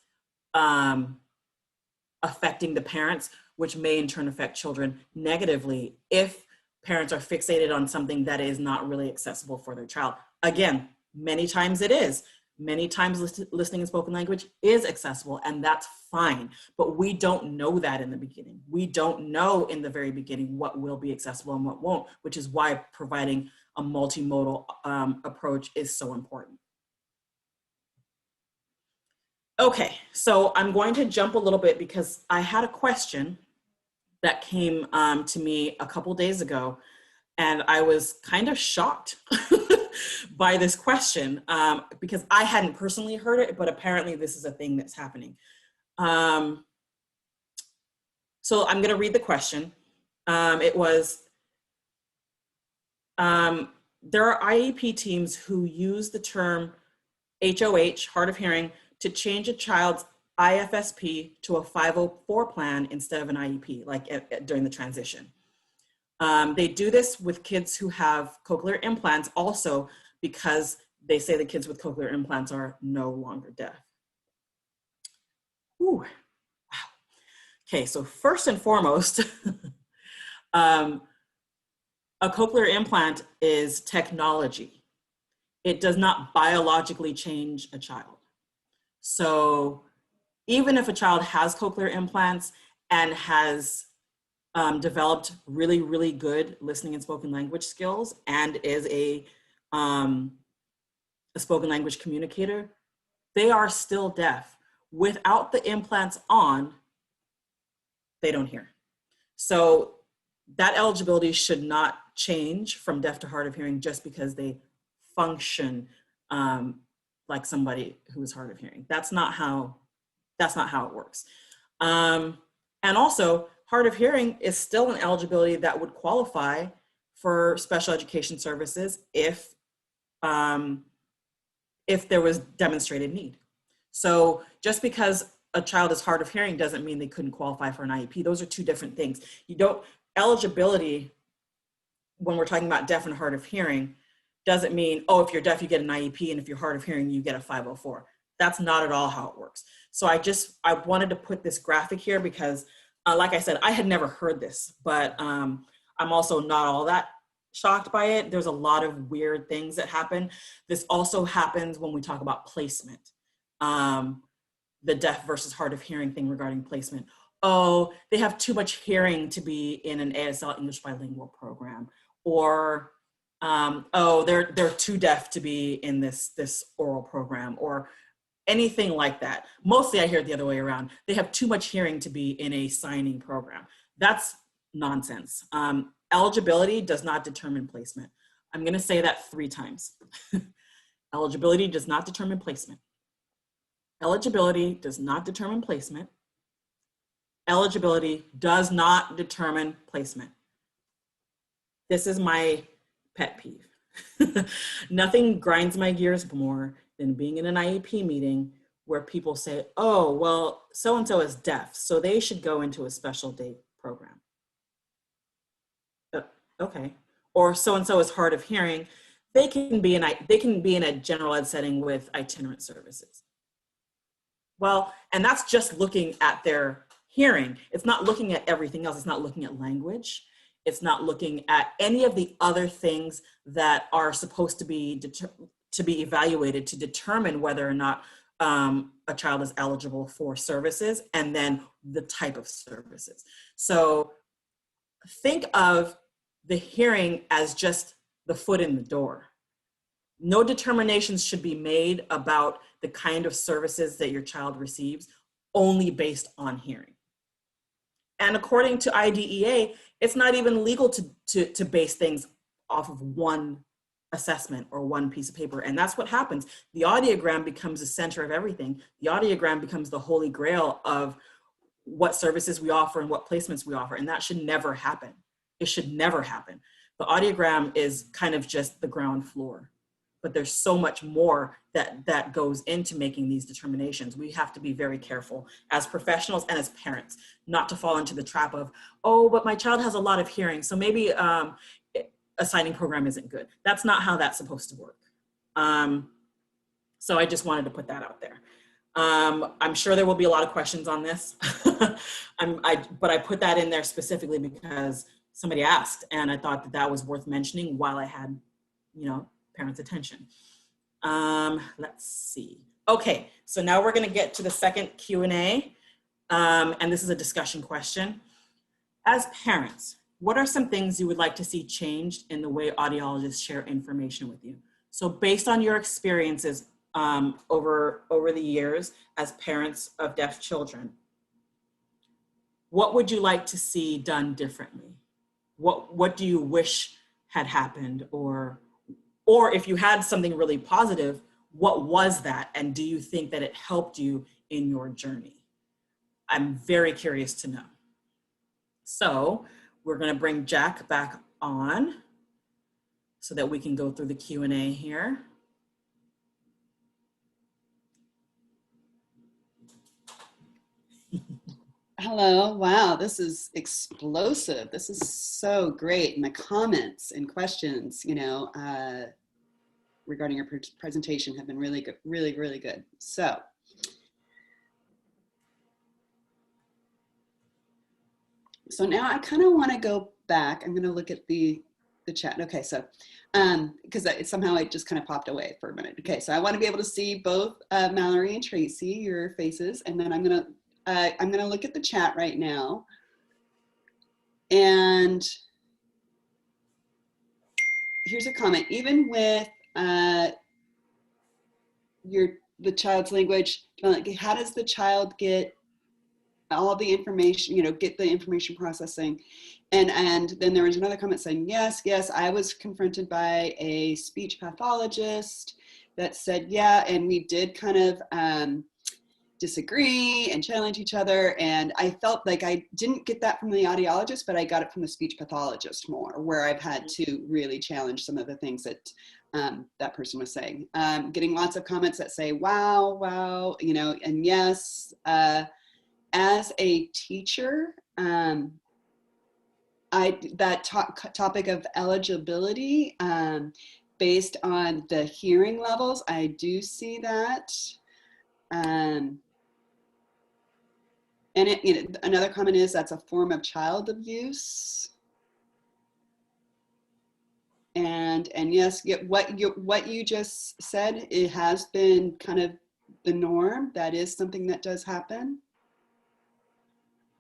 affecting the parents, which may in turn affect children negatively if parents are fixated on something that is not really accessible for their child. Again, many times it is. Many times listening and spoken language is accessible, and that's fine. But we don't know that in the beginning. We don't know in the very beginning what will be accessible and what won't, which is why providing a multimodal approach is so important. Okay, so I'm going to jump a little bit because I had a question that came to me a couple days ago, and I was kind of shocked by this question because I hadn't personally heard it, but apparently this is a thing that's happening. So I'm going to read the question. It was, there are IEP teams who use the term HOH, hard of hearing, to change a child's IFSP to a 504 plan instead of an IEP, like during the transition. They do this with kids who have cochlear implants also because they say the kids with cochlear implants are no longer deaf. Ooh. Wow. Okay, so first and foremost, a cochlear implant is technology. It does not biologically change a child. So even if a child has cochlear implants and has developed really, really good listening and spoken language skills and is a spoken language communicator, they are still deaf. Without the implants on, they don't hear. So that eligibility should not change from deaf to hard of hearing just because they function like somebody who is hard of hearing. That's not how it works. And also, hard of hearing is still an eligibility that would qualify for special education services if there was demonstrated need. So just because a child is hard of hearing doesn't mean they couldn't qualify for an IEP. Those are two different things. Eligibility, when we're talking about deaf and hard of hearing, doesn't mean, oh, if you're deaf, you get an IEP, and if you're hard of hearing, you get a 504. That's not at all how it works. So I wanted to put this graphic here because, like I said, I had never heard this, but I'm also not all that shocked by it. There's a lot of weird things that happen. This also happens when we talk about placement. The deaf versus hard of hearing thing regarding placement. Oh, they have too much hearing to be in an ASL English bilingual program, or oh, they're too deaf to be in this oral program, or anything like that. Mostly I hear it the other way around. They have too much hearing to be in a signing program. That's nonsense. Eligibility does not determine placement. I'm going to say that 3 times. Eligibility does not determine placement. Eligibility does not determine placement. Eligibility does not determine placement. This is my pet peeve. Nothing grinds my gears more than being in an IEP meeting where people say, oh, well, so-and-so is deaf, so they should go into a special day program. Okay. Or so-and-so is hard of hearing, they can be in a general ed setting with itinerant services. Well, and that's just looking at their hearing. It's not looking at everything else. It's not looking at language. It's not looking at any of the other things that are supposed to be evaluated to determine whether or not a child is eligible for services, and then the type of services. So think of the hearing as just the foot in the door. No determinations should be made about the kind of services that your child receives, only based on hearing. And according to IDEA, it's not even legal to base things off of one assessment or one piece of paper. And that's what happens. The audiogram becomes the center of everything. The audiogram becomes the holy grail of what services we offer and what placements we offer. And that should never happen. It should never happen. The audiogram is kind of just the ground floor. But there's so much more that goes into making these determinations. We have to be very careful as professionals and as parents not to fall into the trap of, oh, but my child has a lot of hearing, so maybe a signing program isn't good. That's not how that's supposed to work. So I just wanted to put that out there. I'm sure there will be a lot of questions on this, but I put that in there specifically because somebody asked, and I thought that was worth mentioning while I had, parents' attention. Let's see. Okay, so now we're gonna get to the second Q&A, and this is a discussion question. As parents, what are some things you would like to see changed in the way audiologists share information with you? So based on your experiences over the years as parents of deaf children, what would you like to see done differently? What do you wish had happened, or if you had something really positive, what was that? And do you think that it helped you in your journey? I'm very curious to know. So we're gonna bring Jack back on so that we can go through the Q&A here. Hello, wow, this is explosive. This is so great. And the comments and questions, regarding your presentation have been really good, really, really good. So now I kind of want to go back. I'm going to look at the chat. Okay, so because somehow it just kind of popped away for a minute. Okay, so I want to be able to see both Mallorie and Tracy, your faces, and then I'm going to look at the chat right now. And here's a comment. Even with the child's language, how does the child get all the information, get the information processing? And then there was another comment saying, yes, I was confronted by a speech pathologist that said, yeah, and we did kind of disagree and challenge each other. And I felt like I didn't get that from the audiologist, but I got it from the speech pathologist more, where I've had to really challenge some of the things that that person was saying. Getting lots of comments that say, wow, and yes, as a teacher, that topic of eligibility based on the hearing levels, I do see that. And another comment is that's a form of child abuse. And yes, what you just said, it has been kind of the norm. That is something that does happen.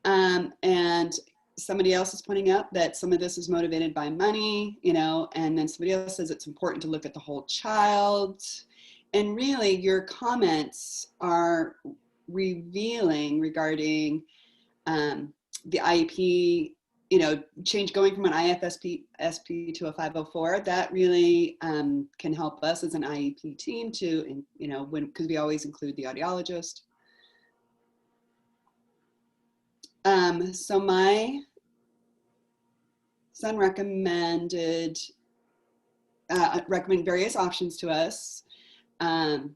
And somebody else is pointing out that some of this is motivated by money, and then somebody else says it's important to look at the whole child. And really, your comments are revealing regarding the IEP, change going from an IFSP to a 504. That really can help us as an IEP team to, because we always include the audiologist. So my son recommended various options to us,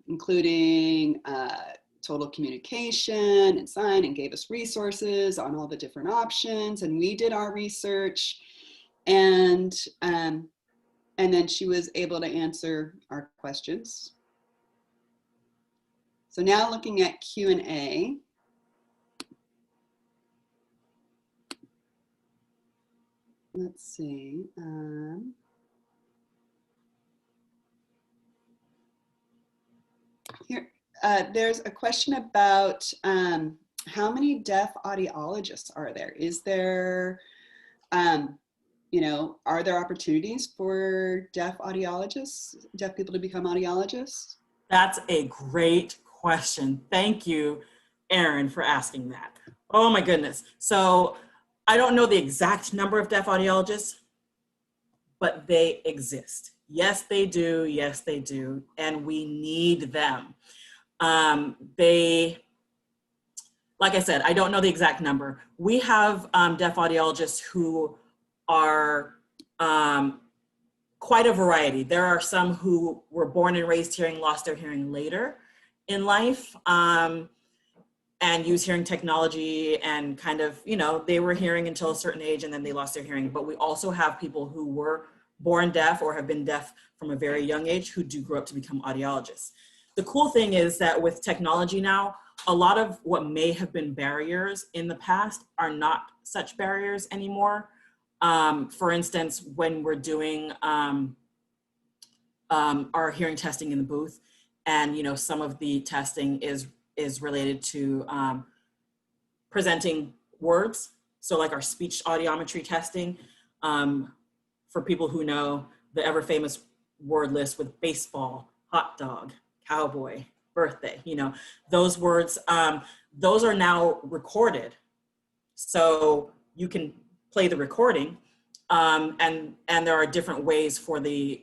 including total communication and sign, and gave us resources on all the different options. And we did our research, and then she was able to answer our questions. So now looking at Q&A. Let's see. Here, there's a question about how many deaf audiologists are there? Is there, you know, are there opportunities for deaf audiologists, deaf people to become audiologists? That's a great question. Thank you, Erin, for asking that. Oh my goodness. So I don't know the exact number of deaf audiologists, but they exist. Yes, they do. Yes, they do. And we need them. Like I said, I don't know the exact number. We have deaf audiologists who are quite a variety. There are some who were born and raised hearing, lost their hearing later in life, and use hearing technology and kind of, you know, they were hearing until a certain age and then they lost their hearing. But we also have people who were born deaf or have been deaf from a very young age who do grow up to become audiologists. The cool thing is that with technology now, a lot of what may have been barriers in the past are not such barriers anymore. For instance, when we're doing our hearing testing in the booth, and you know, some of the testing is related to presenting words. So like our speech audiometry testing, for people who know the ever famous word list with baseball, hot dog, cowboy, birthday, you know, those words, those are now recorded. So you can play the recording, and there are different ways for the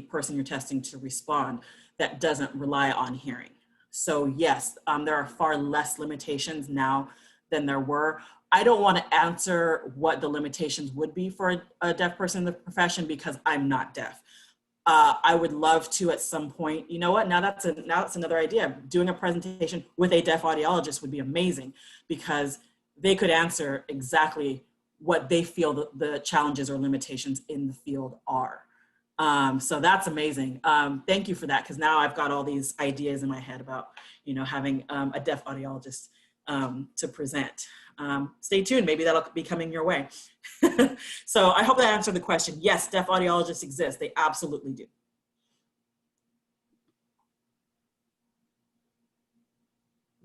person you're testing to respond that doesn't rely on hearing. So yes, there are far less limitations now than there were. I don't want to answer what the limitations would be for a deaf person in the profession because I'm not deaf. I would love to at some point, you know what, now that's another idea. Doing a presentation with a deaf audiologist would be amazing because they could answer exactly what they feel the challenges or limitations in the field are. So that's amazing. Thank you for that, because now I've got all these ideas in my head about, you know, having a deaf audiologist to present. Stay tuned, maybe that'll be coming your way. So I hope that answered the question. Yes, deaf audiologists exist. They absolutely do.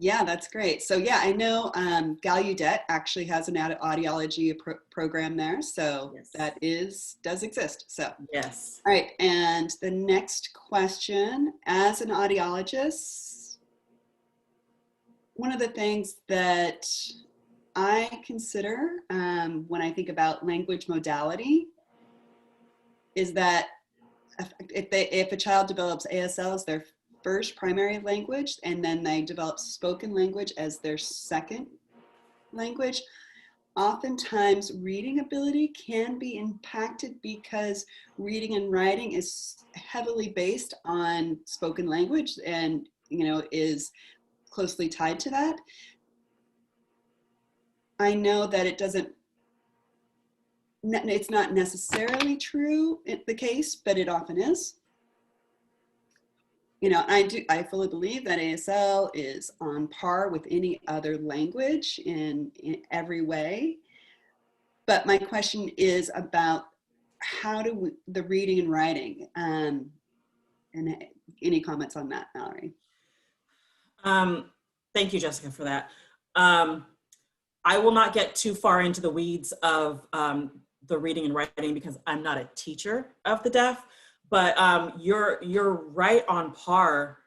Yeah, that's great. So yeah, I know Gallaudet actually has an audiology program there. So Yes. that does exist. So yes. All right, and the next question, as an audiologist, one of the things that I consider when I think about language modality is that if a child develops ASL as their first primary language and then they develop spoken language as their second language, oftentimes reading ability can be impacted because reading and writing is heavily based on spoken language and, you know, is closely tied to that. I know that it's not necessarily true in the case, but it often is. You know, I fully believe that ASL is on par with any other language in every way. But my question is about how do the reading and writing, and any comments on that, Mallory? Thank you, Jessica, for that. I will not get too far into the weeds of the reading and writing because I'm not a teacher of the deaf, but you're right on par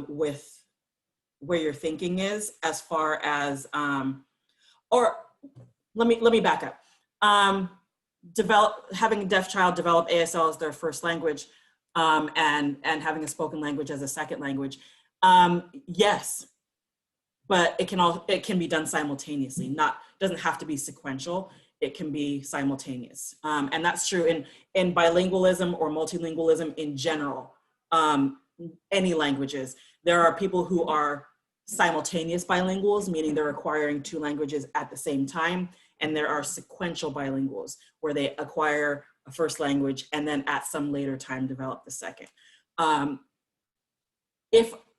with where your thinking is as far as, or let me back up. Having a deaf child develop ASL as their first language and having a spoken language as a second language, yes. But it can be done simultaneously. Doesn't have to be sequential. It can be simultaneous, and that's true in bilingualism or multilingualism in general. Any languages, there are people who are simultaneous bilinguals, meaning they're acquiring two languages at the same time, and there are sequential bilinguals where they acquire a first language and then at some later time develop the second.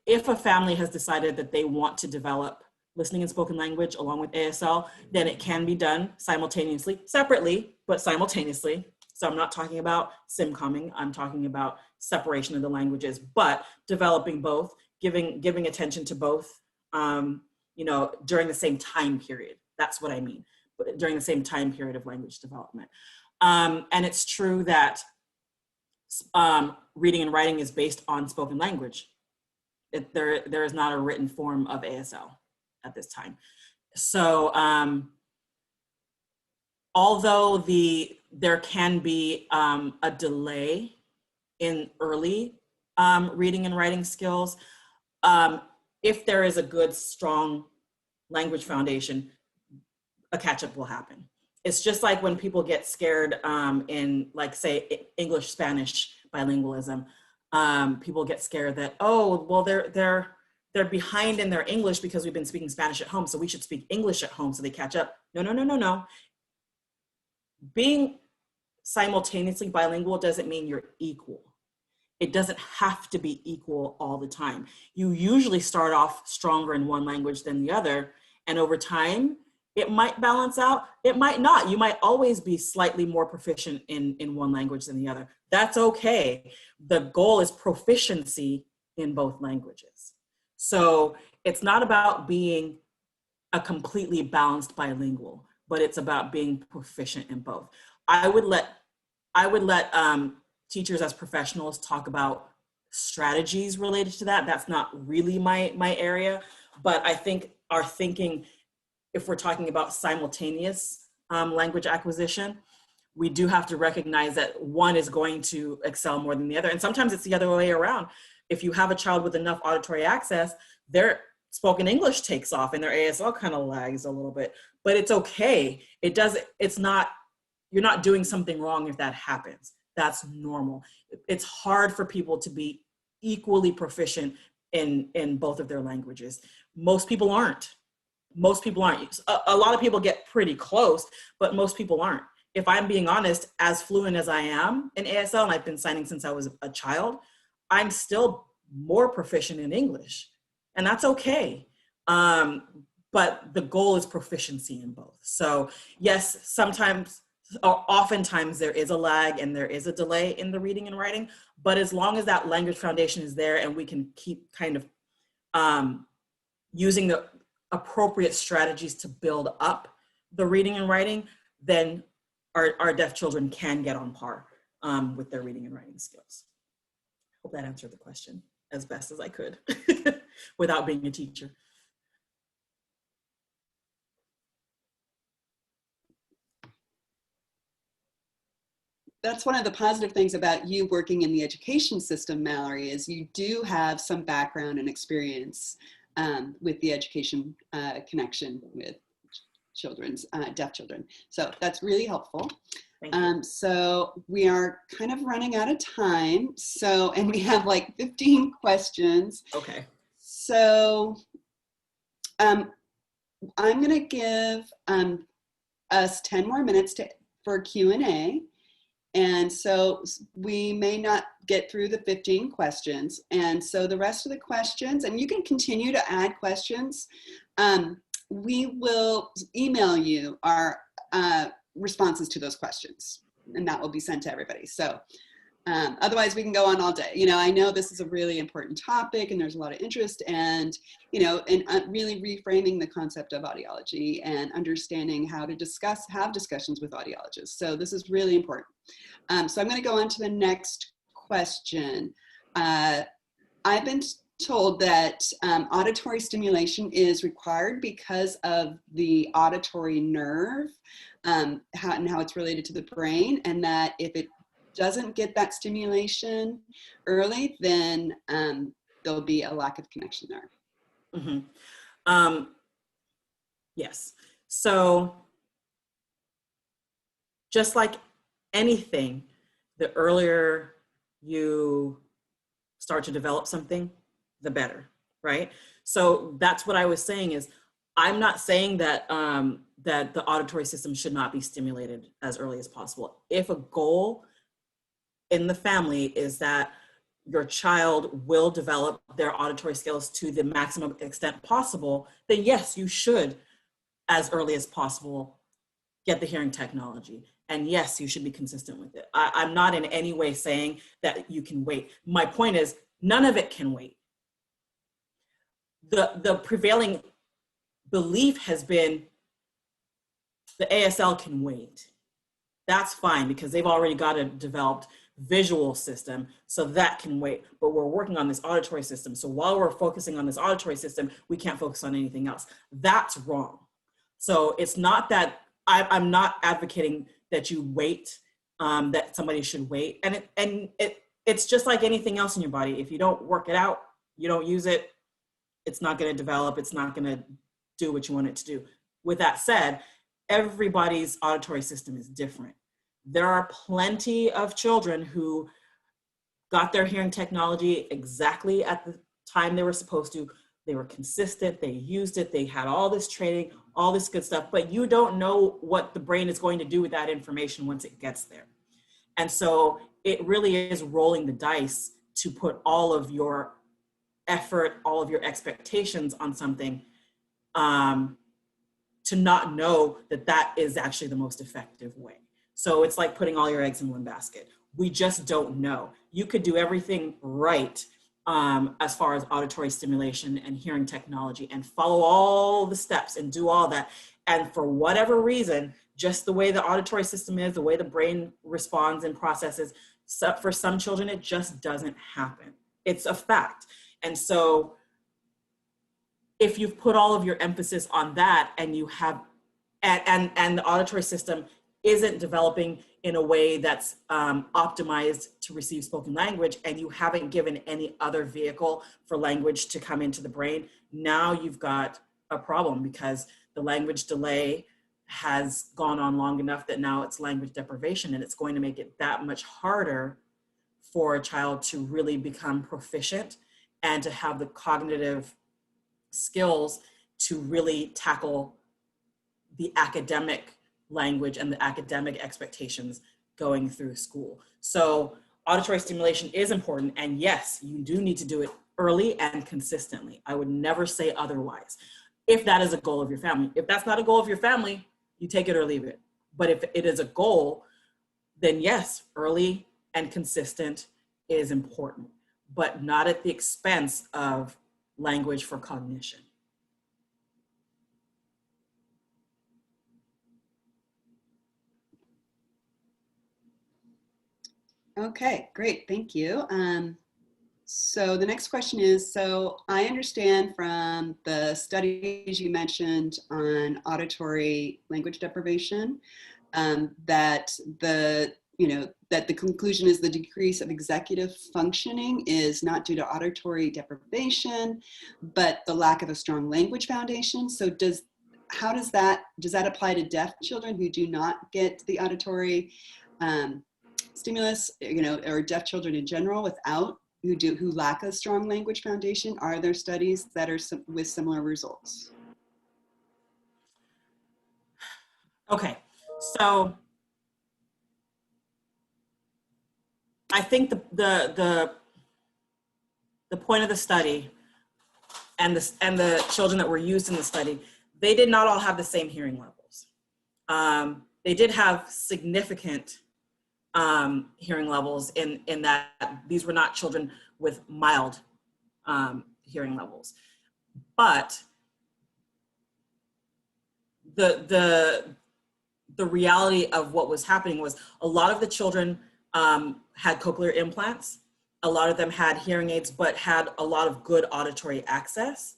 If a family has decided that they want to develop listening and spoken language along with ASL, then it can be done simultaneously, separately, but simultaneously. So I'm not talking about simcomming, I'm talking about separation of the languages, but developing both giving attention to both, you know, during the same time period. That's what I mean, but during the same time period of language development. And it's true that reading and writing is based on spoken language. There is not a written form of ASL at this time. So although there can be a delay in early reading and writing skills, if there is a good, strong language foundation, a catch-up will happen. It's just like when people get scared in, like, say, English, Spanish bilingualism. People get scared that, oh, well, they're behind in their English because we've been speaking Spanish at home, so we should speak English at home so they catch up. No, no, no, no, no. Being simultaneously bilingual doesn't mean you're equal. It doesn't have to be equal all the time. You usually start off stronger in one language than the other, and over time, it might balance out. It might not. You might always be slightly more proficient in one language than the other. That's okay. The goal is proficiency in both languages. So it's not about being a completely balanced bilingual, but it's about being proficient in both. I would let teachers as professionals talk about strategies related to that. That's not really my area, but I think our thinking, if we're talking about simultaneous language acquisition, we do have to recognize that one is going to excel more than the other. And sometimes it's the other way around. If you have a child with enough auditory access, their spoken English takes off and their ASL kind of lags a little bit, but it's okay. You're not doing something wrong if that happens. That's normal. It's hard for people to be equally proficient in both of their languages. Most people aren't. Most people aren't. A lot of people get pretty close, but most people aren't. If I'm being honest, as fluent as I am in ASL, and I've been signing since I was a child, I'm still more proficient in English, and that's okay. But the goal is proficiency in both. So yes, sometimes, or oftentimes there is a lag and there is a delay in the reading and writing, but as long as that language foundation is there and we can keep kind of using the appropriate strategies to build up the reading and writing, then our deaf children can get on par with their reading and writing skills. Hope that answered the question as best as I could without being a teacher. That's one of the positive things about you working in the education system, Mallorie, is you do have some background and experience with the education connection with children's deaf children. So that's really helpful. So we are kind of running out of time. So, and we have like 15 questions. Okay. So I'm going to give us 10 more minutes for Q&A. And so we may not get through the 15 questions. And so the rest of the questions, and you can continue to add questions, we will email you our responses to those questions, and that will be sent to everybody. So otherwise we can go on all day. You know, I know this is a really important topic and there's a lot of interest, and, you know, in really reframing the concept of audiology and understanding how to have discussions with audiologists. So this is really important. So I'm going to go on to the next question. I've been told that auditory stimulation is required because of the auditory nerve and how it's related to the brain, and that if it doesn't get that stimulation early, then there'll be a lack of connection there. Mm-hmm. Yes. So just like anything, the earlier you start to develop something, the better, right? So that's what I was saying is, I'm not saying that that the auditory system should not be stimulated as early as possible. If a goal in the family is that your child will develop their auditory skills to the maximum extent possible, then yes, you should, as early as possible, get the hearing technology. And yes, you should be consistent with it. I'm not in any way saying that you can wait. My point is, none of it can wait. the prevailing belief has been the ASL can wait. That's fine because they've already got a developed visual system, so that can wait. But we're working on this auditory system. So while we're focusing on this auditory system, we can't focus on anything else. That's wrong. So it's not that I'm not advocating that you wait, that somebody should wait. And it's just like anything else in your body. If you don't work it out, you don't use it, it's not going to develop. It's not going to do what you want it to do. With that said, everybody's auditory system is different. There are plenty of children who got their hearing technology exactly at the time they were supposed to. They were consistent, they used it, they had all this training, all this good stuff, but you don't know what the brain is going to do with that information once it gets there. And so it really is rolling the dice to put all of your effort, all of your expectations on something, to not know that that is actually the most effective way. So it's like putting all your eggs in one basket. We just don't know. You could do everything right as far as auditory stimulation and hearing technology and follow all the steps and do all that. And for whatever reason, just the way the auditory system is, the way the brain responds and processes, so for some children, it just doesn't happen. It's a fact. And so if you've put all of your emphasis on that and you have, and the auditory system isn't developing in a way that's optimized to receive spoken language, and you haven't given any other vehicle for language to come into the brain, now you've got a problem because the language delay has gone on long enough that now it's language deprivation, and it's going to make it that much harder for a child to really become proficient and to have the cognitive skills to really tackle the academic language and the academic expectations going through school. So auditory stimulation is important, and yes, you do need to do it early and consistently. I would never say otherwise, if that is a goal of your family. If that's not a goal of your family, you take it or leave it. But if it is a goal, then yes, early and consistent is important, but not at the expense of language for cognition. Okay, great, thank you. So the next question is, so I understand from the studies you mentioned on auditory language deprivation, that the conclusion is the decrease of executive functioning is not due to auditory deprivation, but the lack of a strong language foundation. So does that apply to deaf children who do not get the auditory stimulus, or deaf children in general who lack a strong language foundation? Are there studies that are with similar results? Okay, so I think the point of the study and the children that were used in the study, they did not all have the same hearing levels. They did have significant hearing levels in that these were not children with mild hearing levels. But the reality of what was happening was a lot of the children had cochlear implants. A lot of them had hearing aids, but had a lot of good auditory access.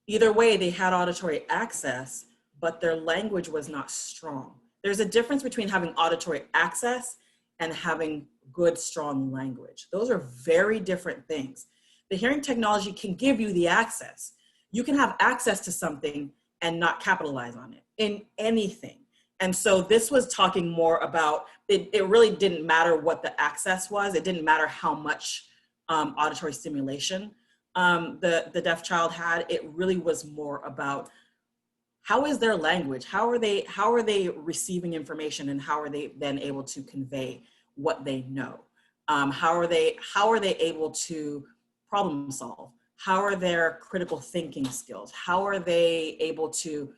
Either way, they had auditory access, but their language was not strong. There's a difference between having auditory access and having good, strong language. Those are very different things. The hearing technology can give you the access. You can have access to something and not capitalize on it in anything. And so this was talking more about, it really didn't matter what the access was. It didn't matter how much auditory stimulation the deaf child had. It really was more about how is their language? How are they receiving information, and how are they then able to convey what they know? How are they able to problem solve? How are their critical thinking skills? How are they able to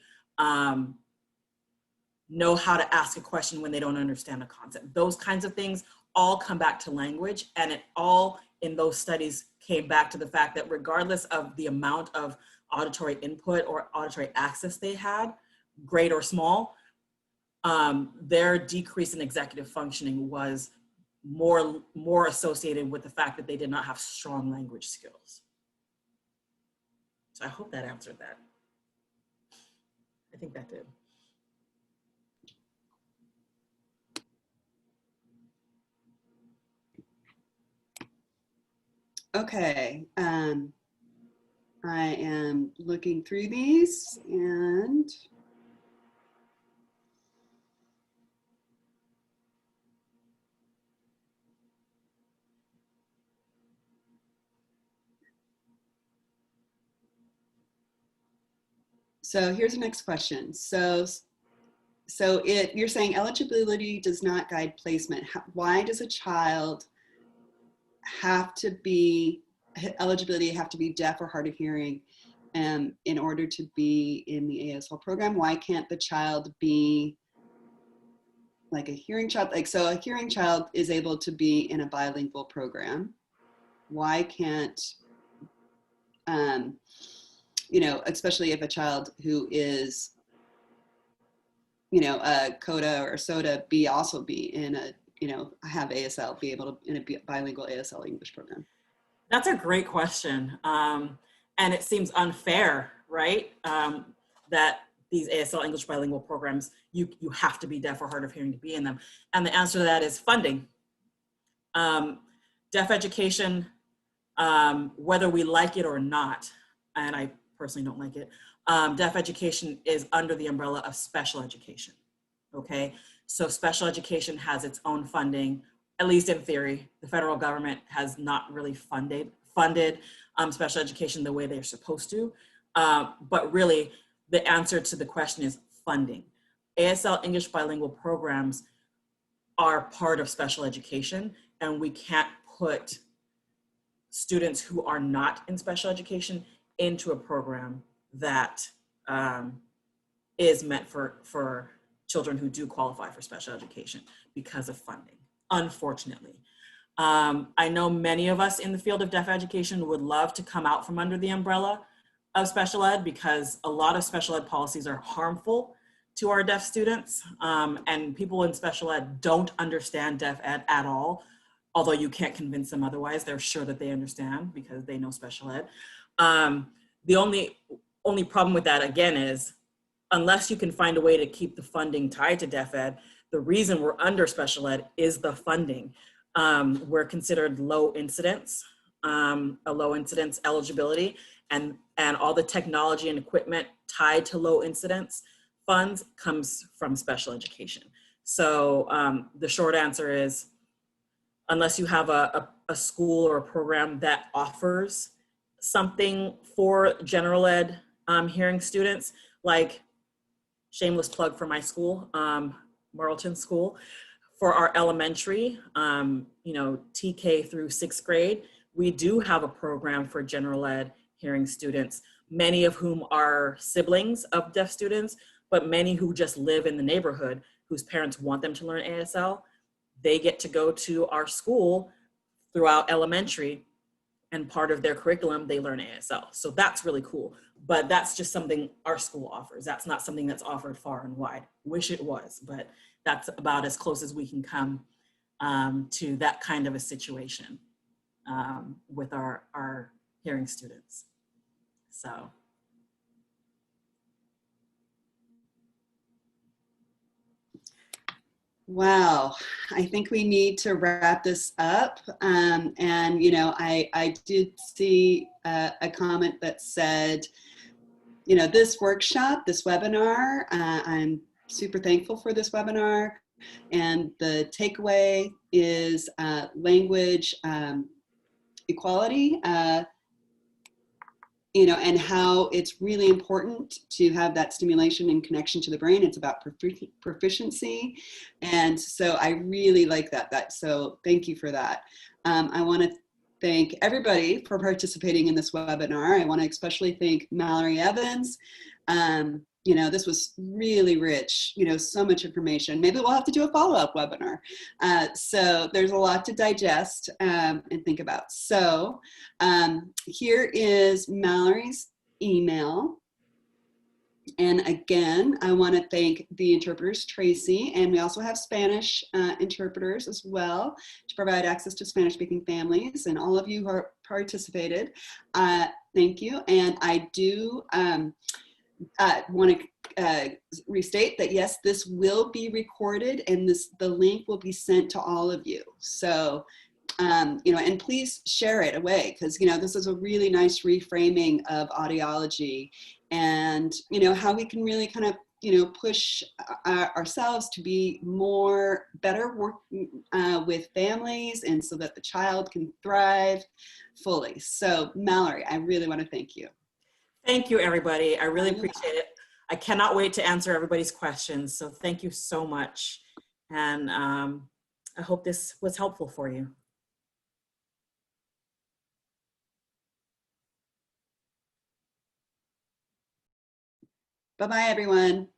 know how to ask a question when they don't understand a concept? Those kinds of things all come back to language, and it all in those studies came back to the fact that regardless of the amount of auditory input or auditory access they had, great or small, their decrease in executive functioning was more associated with the fact that they did not have strong language skills. So I hope that answered that. I think that did. Okay, I am looking through these, and so here's the next question. So you're saying eligibility does not guide placement. Why does a child have to be, eligibility have to be deaf or hard of hearing in order to be in the ASL program? Why can't the child be like a hearing child? Like, so a hearing child is able to be in a bilingual program. Why can't, you know, especially if a child who is, you know, a CODA or SOTA also be in a, you know, have ASL, be able to in a bilingual ASL English program? That's a great question. And it seems unfair, right? That these ASL English bilingual programs, you have to be deaf or hard of hearing to be in them. And the answer to that is funding. Deaf education, whether we like it or not, and I personally don't like it, deaf education is under the umbrella of special education, okay? So special education has its own funding, at least in theory. The federal government has not really funded special education the way they're supposed to, but really the answer to the question is funding. ASL English bilingual programs are part of special education, and we can't put students who are not in special education into a program that is meant for children who do qualify for special education because of funding, unfortunately. I know many of us in the field of deaf education would love to come out from under the umbrella of special ed, because a lot of special ed policies are harmful to our deaf students, and people in special ed don't understand deaf ed at all, although you can't convince them otherwise. They're sure that they understand because they know special ed. The only problem with that, again, is unless you can find a way to keep the funding tied to deaf ed, the reason we're under special ed is the funding. We're considered low incidence, a low incidence eligibility, and all the technology and equipment tied to low incidence funds comes from special education. So the short answer is, unless you have a school or a program that offers something for general ed hearing students, like shameless plug for my school, Marlton School, for our elementary, you know, TK through 6th grade, we do have a program for general ed hearing students, many of whom are siblings of deaf students, but many who just live in the neighborhood whose parents want them to learn ASL. They get to go to our school throughout elementary, and part of their curriculum, they learn ASL. So that's really cool. But that's just something our school offers. That's not something that's offered far and wide. Wish it was, but that's about as close as we can come to that kind of a situation with our hearing students. So. Wow, I think we need to wrap this up. And, you know, I did see a comment that said, you know, this workshop, this webinar, I'm super thankful for this webinar. And the takeaway is language equality, you know, and how it's really important to have that stimulation and connection to the brain. It's about proficiency. And so I really like that. So thank you for that. I want to thank everybody for participating in this webinar. I want to especially thank Mallorie Evans. You know, this was really rich, you know, so much information. Maybe we'll have to do a follow-up webinar. So there's a lot to digest and think about. So here is Mallory's email. And again, I want to thank the interpreters, Tracy, and we also have Spanish interpreters as well to provide access to Spanish-speaking families, and all of you who participated. Thank you. And I do want to restate that yes, this will be recorded, and the link will be sent to all of you. So, you know, and please share it away, because, you know, this is a really nice reframing of audiology, and, you know, how we can really kind of, you know, push ourselves to be better working with families, and so that the child can thrive fully. So Mallorie, I really want to thank you. Thank you, everybody. I really appreciate it. I cannot wait to answer everybody's questions. So thank you so much. And I hope this was helpful for you. Bye-bye, everyone.